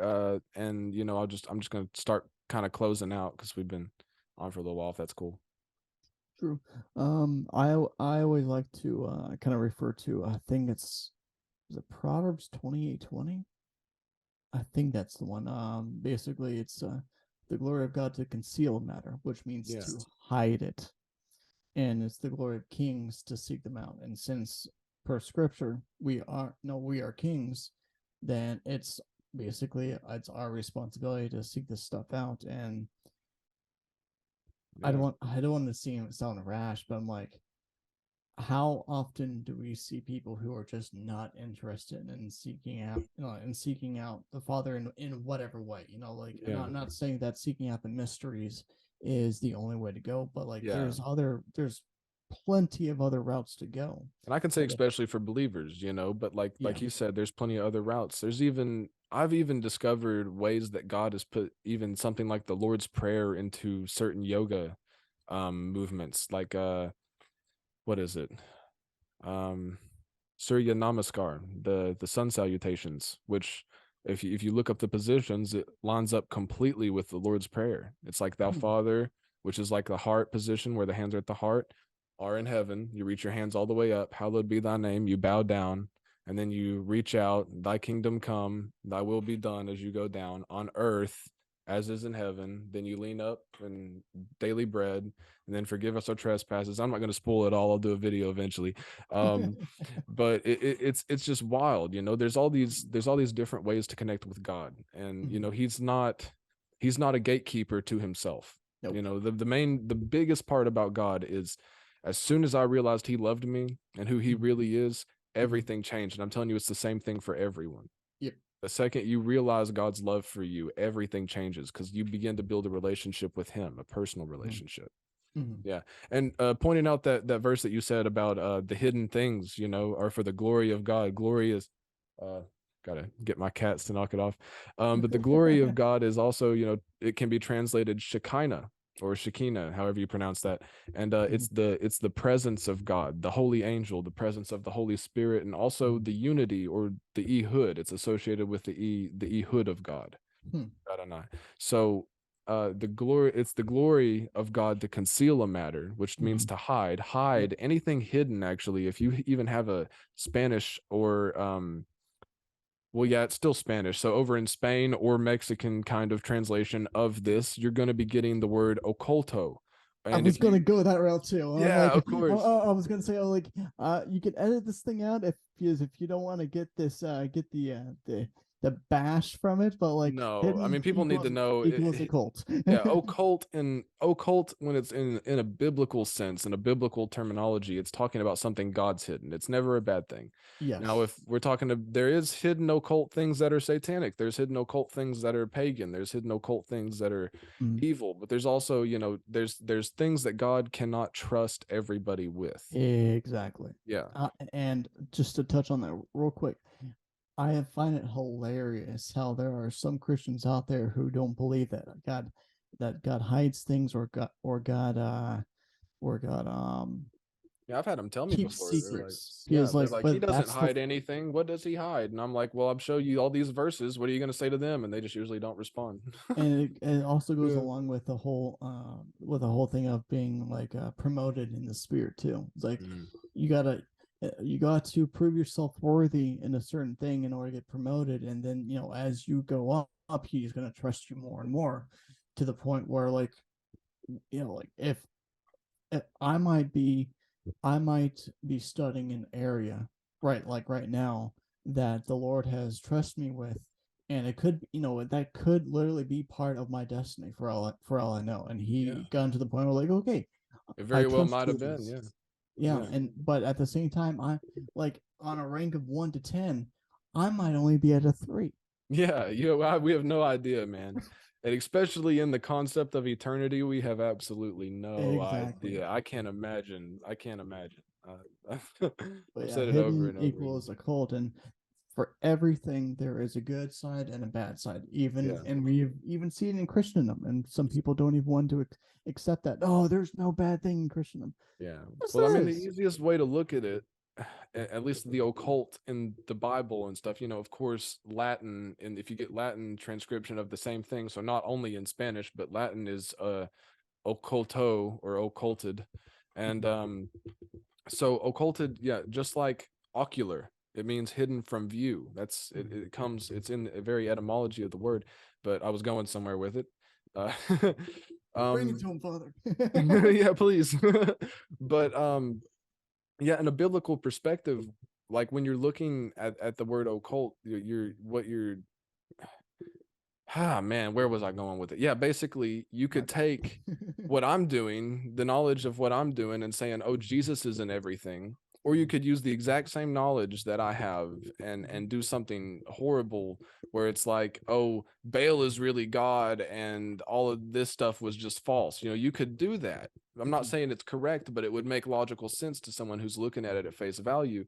And I'm just gonna start kind of closing out because we've been on for a little while, if that's cool. True. I always like to kind of refer to, I think it's, is it Proverbs 28:20? I think that's the one. Basically it's the glory of God to conceal a matter, which means Yeah. to hide it. And it's the glory of kings to seek them out. And since per scripture we are kings, then it's basically it's our responsibility to seek this stuff out. And Yeah. I don't want to seem sound rash, but I'm like, how often do we see people who are just not interested in seeking out, and seeking out the Father in whatever way, like, Yeah. I'm not saying that seeking out the mysteries is the only way to go, but like Yeah. there's plenty of other routes to go. And I can say But if, especially for believers, but like yeah. you said, there's plenty of other routes. I've even discovered ways that God has put even something like the Lord's Prayer into certain yoga movements. Like what is it? Um Surya Namaskar, the sun salutations, which if you look up the positions, it lines up completely with the Lord's Prayer. It's like Thou Hmm. Father, which is like the heart position where the hands are at the heart, are in heaven. You reach your hands all the way up. Hallowed be thy name. You bow down, and then you reach out. Thy kingdom come. Thy will be done as you go down on earth as is in heaven. Then you lean up and daily bread, and then forgive us our trespasses. I'm not going to spoil it all. I'll do a video eventually. Um, but it's just wild. There's all these different ways to connect with God, and Hmm. he's not a gatekeeper to himself. Nope. The biggest part about God is, as soon as I realized he loved me and who he Hmm. really is, Hmm. everything changed. And I'm telling you, it's the same thing for everyone. Yep. The second you realize God's love for you, everything changes because you begin to build a relationship with him, a personal Hmm. relationship. Hmm. Yeah. And pointing out that verse that you said about the hidden things, are for the glory of God. Glory is uh gotta get my cats to knock it off. But the glory of God is also, it can be translated Shekinah or Shekinah, however you pronounce that. And Hmm. it's the presence of God, the holy angel, the presence of the Holy Spirit, and also Hmm. the unity or the Ehud. It's associated with the Ehud of God. Hmm. Adonai. So it's the glory of God to conceal a matter, which means Mhm. to hide, Yep. anything hidden. Actually, if you even have a Spanish or well, yeah, it's still Spanish. So over in Spain or Mexican kind of translation of this, you're going to be getting the word oculto. I And was if gonna you, go that route too. I'm yeah, like, of course. I was gonna say, like, you can edit this thing out if you don't want to get this, get the bash from it, but like, No, I hidden mean people need to know equals occult. yeah, occult when it's in a biblical sense, in a biblical terminology, it's talking about something God's hidden. It's never a bad thing. Now, Yes. if we're talking to there is hidden occult things that are satanic, there's hidden occult things that are pagan, there's hidden occult things that are Mm, evil, but there's also, there's things that God cannot trust everybody with. exactly. Yeah. And just to touch on that real quick, find it hilarious how there are some Christians out there who don't believe that God hides things, or God Yeah, I've had them tell me keep before. They're like, secrets. yeah, Feels they're like, like, he but doesn't that's the hide anything. What does he hide? And I'm like, well, I'm show you all these verses. What are you going to say to them? And they just usually don't respond. and it also goes Yeah. along with the whole thing of being like promoted in the spirit too. It's like Mm, you gotta you got to prove yourself worthy in a certain thing in order to get promoted, and then as you go up, he's gonna trust you more and more, to the point where like like if I might be studying an area, right, like right now, that the Lord has trusted me with, and it could, that could literally be part of my destiny for all I know. And yeah. he got to the point where like, okay, It I very well trust might you have with been. this. Yeah. Yeah, Yeah. and but at the same time, I like on a rank of 1 to 10, I might only be at a 3. Yeah. We have no idea, man. And especially in the concept of eternity, we have absolutely no Exactly. idea. I can't imagine. I can't imagine. But I've yeah, said it over hidden and over again. equals occult, and for everything there is a good side and a bad side. Even Yeah. and we even see it in Christendom, and some people don't even want to accept that. Oh, there's no bad thing in Christendom. Yeah. Yes, Well, I there mean, the is. easiest way to look at it, at least the occult in the Bible and stuff, of course, Latin, and if you get Latin transcription of the same thing, so not only in Spanish, but Latin is occulto or occulted. And so occulted, yeah, just like ocular, it means hidden from view. It's in a very etymology of the word, but I was going somewhere with it. Uh, Bring it um, to him, Father. yeah, please. But yeah, in a biblical perspective, like when you're looking at the word occult, you're man, where was I going with it? Yeah, basically, you My could bad. take what I'm doing, the knowledge of what I'm doing, and saying, "Oh, Jesus is in everything," or you could use the exact same knowledge that I have and do something horrible, where it's like, "Oh, Baal is really God, and all of this stuff was just false." You could do that. I'm not saying it's correct, but it would make logical sense to someone who's looking at it at face value,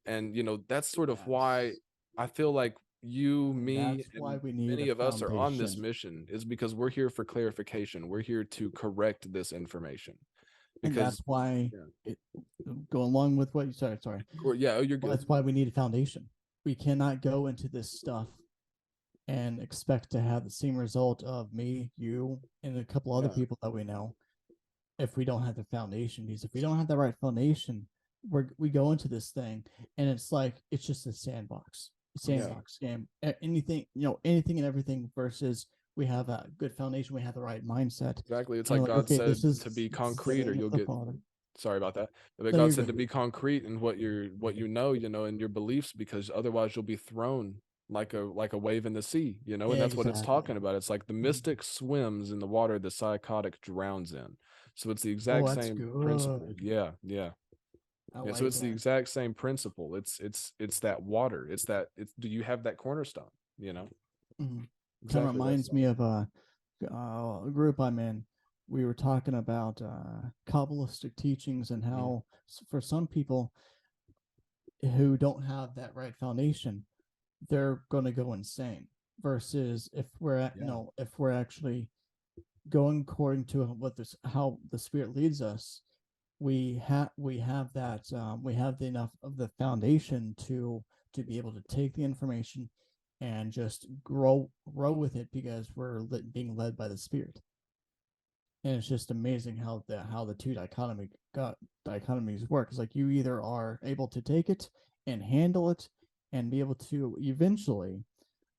and that's sort of why Yes. I feel like you, And me, that's why and we need a many of us are on this foundation. mission is because we're here for clarification. We're here to correct this information And because that's why yeah, it go along with what you sorry. yeah, oh, you're Well, good. that's why we need a foundation. We cannot go into this stuff and expect to have the same result of me, you, and a couple other Yeah, people that we know if we don't have the foundation. Because if we don't have the right foundation, we go into this thing and it's like it's just a yeah, sandbox game. Anything, anything and everything versus we have a good foundation, we have the right mindset, exactly. It's and like like, God okay, said to be this is concrete, or in you'll the get. Father. Sorry about that. But No, God you're said good. to be concrete in what in your beliefs, because otherwise you'll be thrown like a wave in the sea, and that's what it's Exactly. talking about. It's like the mystic swims in the water the psychotic drowns in. So it's the Oh, exact that's same principle. good. Yeah, yeah. I Yeah, so like it's the that. exact same principle. It's that water. It's do you have that cornerstone, you know? Mhm. Kind of Exactly that reminds stuff. me of a group I'm in. We were talking about Kabbalistic teachings and Mhm. how, for some people who don't have that right foundation, they're going to go insane. Versus if we're at, Yeah. if we're actually going according to what this how the Spirit leads us, we have the enough of the foundation to be able to take the information and just grow with it because being led by the Spirit. And it's just amazing how the two dichotomies work. It's like you either are able to take it and handle it and be able to eventually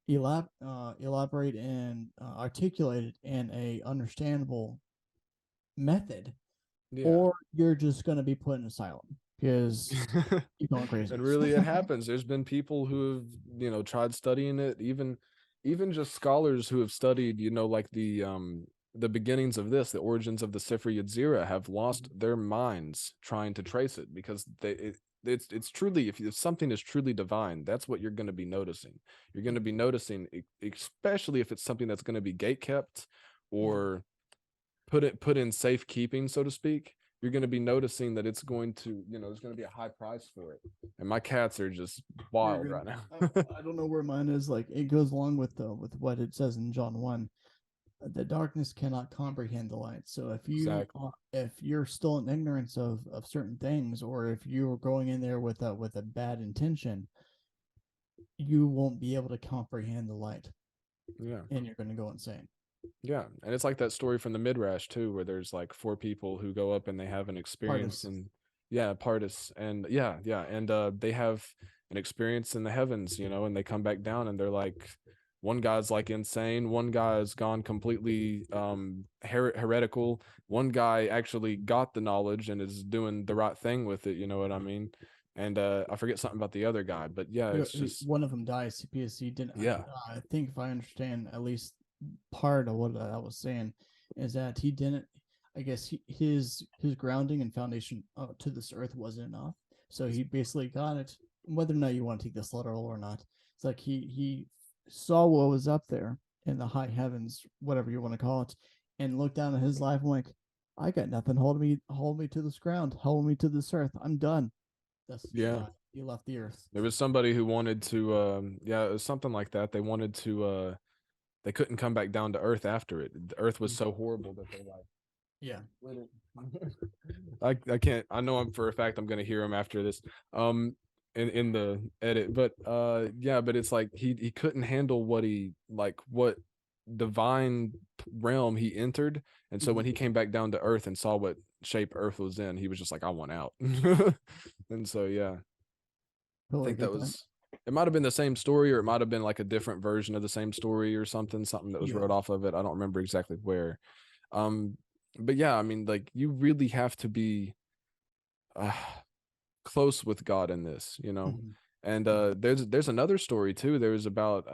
elaborate and articulate it in a understandable method, Yeah. or you're just going to be put in asylum because you're going crazy. And really it happens. There's been people who have, tried studying it, even just scholars who have studied, like the beginnings of this, the origins of the Sifri Yetzirah, have lost their minds trying to trace it, because it's truly, if something is truly divine, that's what you're going to be noticing. You're going to be noticing, especially if it's something that's going to be gate kept or put in safekeeping, so to speak. You're going to be noticing that it's going to, there's going to be a high price for it. And my cats are just wild right now. I don't know where mine is. Like it goes along with what it says in John 1. The darkness cannot comprehend the light. So Exactly. if you're still in ignorance of certain things, or if you're going in there with a bad intention, you won't be able to comprehend the light, Yeah. and you're going to go insane. Yeah, and it's like that story from the Midrash too, where there's like four people who go up and they have an experience, Artists. and yeah, Partis, and yeah, and they have an experience in the heavens, and they come back down and they're like, one guy's like insane, one guy's gone completely heretical, one guy actually got the knowledge and is doing the right thing with it, you know what I mean? And I forget something about the other guy, but yeah, it's just One of them dies because he didn't. yeah, I think if I understand at least part of what I was saying is that he didn't. I guess his grounding and foundation to this earth wasn't enough, so he basically got it. Whether or not you want to take this literal or not, it's like he saw what was up there in the high heavens, whatever you want to call it, and looked down at his life and like, I got nothing. Hold me to this ground. Hold me to this earth. I'm done. That's he yeah. died. He left the earth. There was somebody who wanted to, yeah, it was something like that. They wanted to, they couldn't come back down to Earth after it. The Earth was so horrible that they like, Yeah. I can't. I know I'm for a fact I'm gonna hear him after this. In the edit, but yeah, but it's like he couldn't handle what divine realm he entered, and so when he came back down to Earth and saw what shape Earth was in, he was just like, I want out. And so yeah. I Totally think that get that. was, it might have been the same story, or it might have been like a different version of the same story or something that was Yeah. wrote off of it. I don't remember exactly where. Um, but yeah, I mean, like you really have to be uh, close with God in this, Mhm. And there's another story too. There's about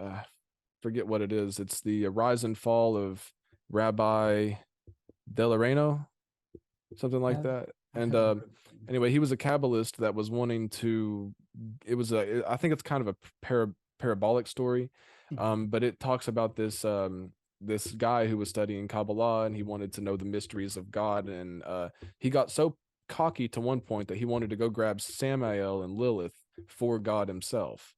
forget what it is. It's the rise and fall of Rabbi Delareno, something like that. I And haven't heard. anyway, he was a Kabbalist that was wanting to. It was I think it's kind of a parabolic story, Mhm. but it talks about this guy who was studying Kabbalah and he wanted to know the mysteries of God, and he got so cocky to one point that he wanted to go grab Samael and Lilith for God himself.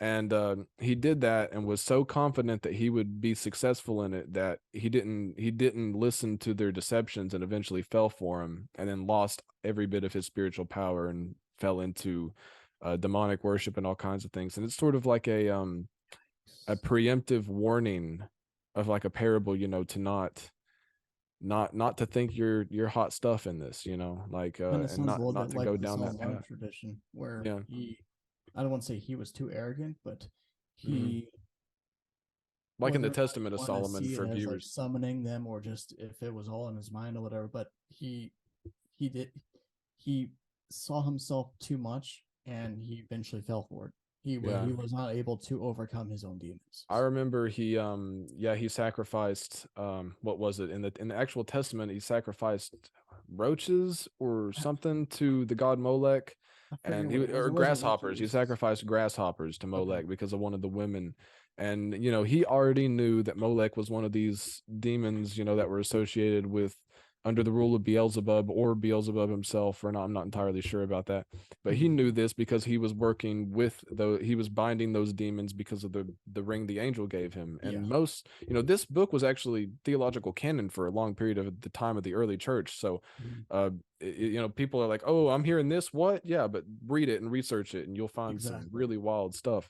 And he did that and was so confident that he would be successful in it that he didn't listen to their deceptions and eventually fell for him, and then lost every bit of his spiritual power and fell into demonic worship and all kinds of things. And it's sort of like a preemptive warning of like a parable, to not to think you're hot stuff in this, like Kind of and sounds a little not bit to like go the down that Salmonic path. tradition, where Yeah. I don't want to say he was too arrogant, but Hmm. he, Like in whether the or not you Testament of want to Solomon see it for as like viewers. summoning them or just if it was all in his mind or whatever, but he did, he saw himself too much and he eventually fell for it. Yeah. He was not able to overcome his own demons. I remember he sacrificed what was it, in the actual testament, he sacrificed roaches or something to the god Molech, I forget and what it was. or It wasn't grasshoppers. He roaches. sacrificed grasshoppers to Okay. Molech because of one of the women. And he already knew that Molech was one of these demons, that were associated with, under the rule of Beelzebub or Beelzebub himself, or not, I'm not entirely sure about that. But he Mhm. knew this because he was working with he was binding those demons because of the ring the angel gave him. Yeah. And most, this book was actually theological canon for a long period of the time of the early church. So Mhm. uh people are like, oh, I'm hearing this, what? Yeah, but read it and research it and you'll find some Exactly. really wild stuff.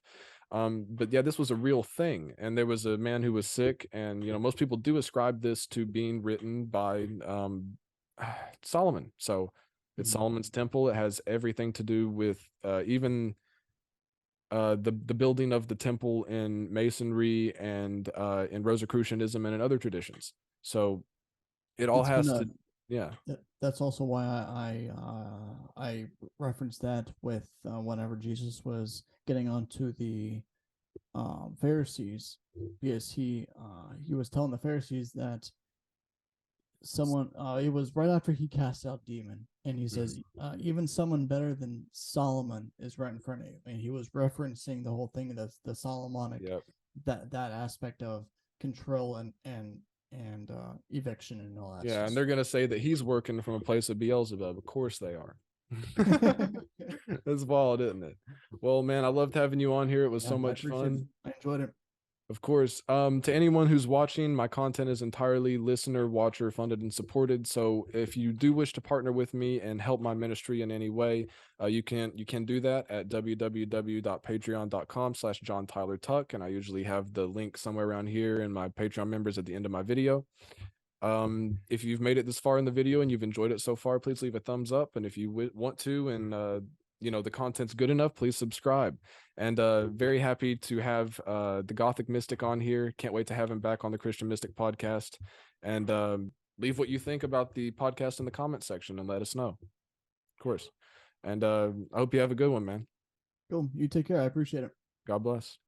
But yeah, this was a real thing, and there was a man who was sick, and most people do ascribe this to being written by Solomon. So it's Mhm. Solomon's temple. It has everything to do with even the building of the temple in masonry and in Rosicrucianism and in other traditions. So it all That's has gonna to, yeah, that's also why I referenced that with whenever Jesus was getting onto the Pharisees, because he was telling the Pharisees that someone it was right after he cast out demon, and he says mhm, even someone better than Solomon is right in front of you, and he was referencing the whole thing, that's the Solomonic, yep, that aspect of control and eviction and all that yeah, and stuff. they're gonna say that he's working from a place of Beelzebub. Of course they are. That's wild, isn't it? Well, man, I loved having you on here. It was Yeah, so I much appreciate it. fun. I enjoyed it. Of course. To anyone who's watching, my content is entirely listener, watcher, funded, and supported. So if you do wish to partner with me and help my ministry in any way, you can do that at www.patreon.com/John Tyler Tuck. And I usually have the link somewhere around here and my Patreon members at the end of my video. If you've made it this far in the video and you've enjoyed it so far, please leave a thumbs up. And if you want to, and the content's good enough, please subscribe. And very happy to have the Gothic Mystic on here. Can't wait to have him back on the Christian Mystic podcast. And leave what you think about the podcast in the comment section and let us know, of course. And I hope you have a good one, man. Cool. You take care. I appreciate it. God bless.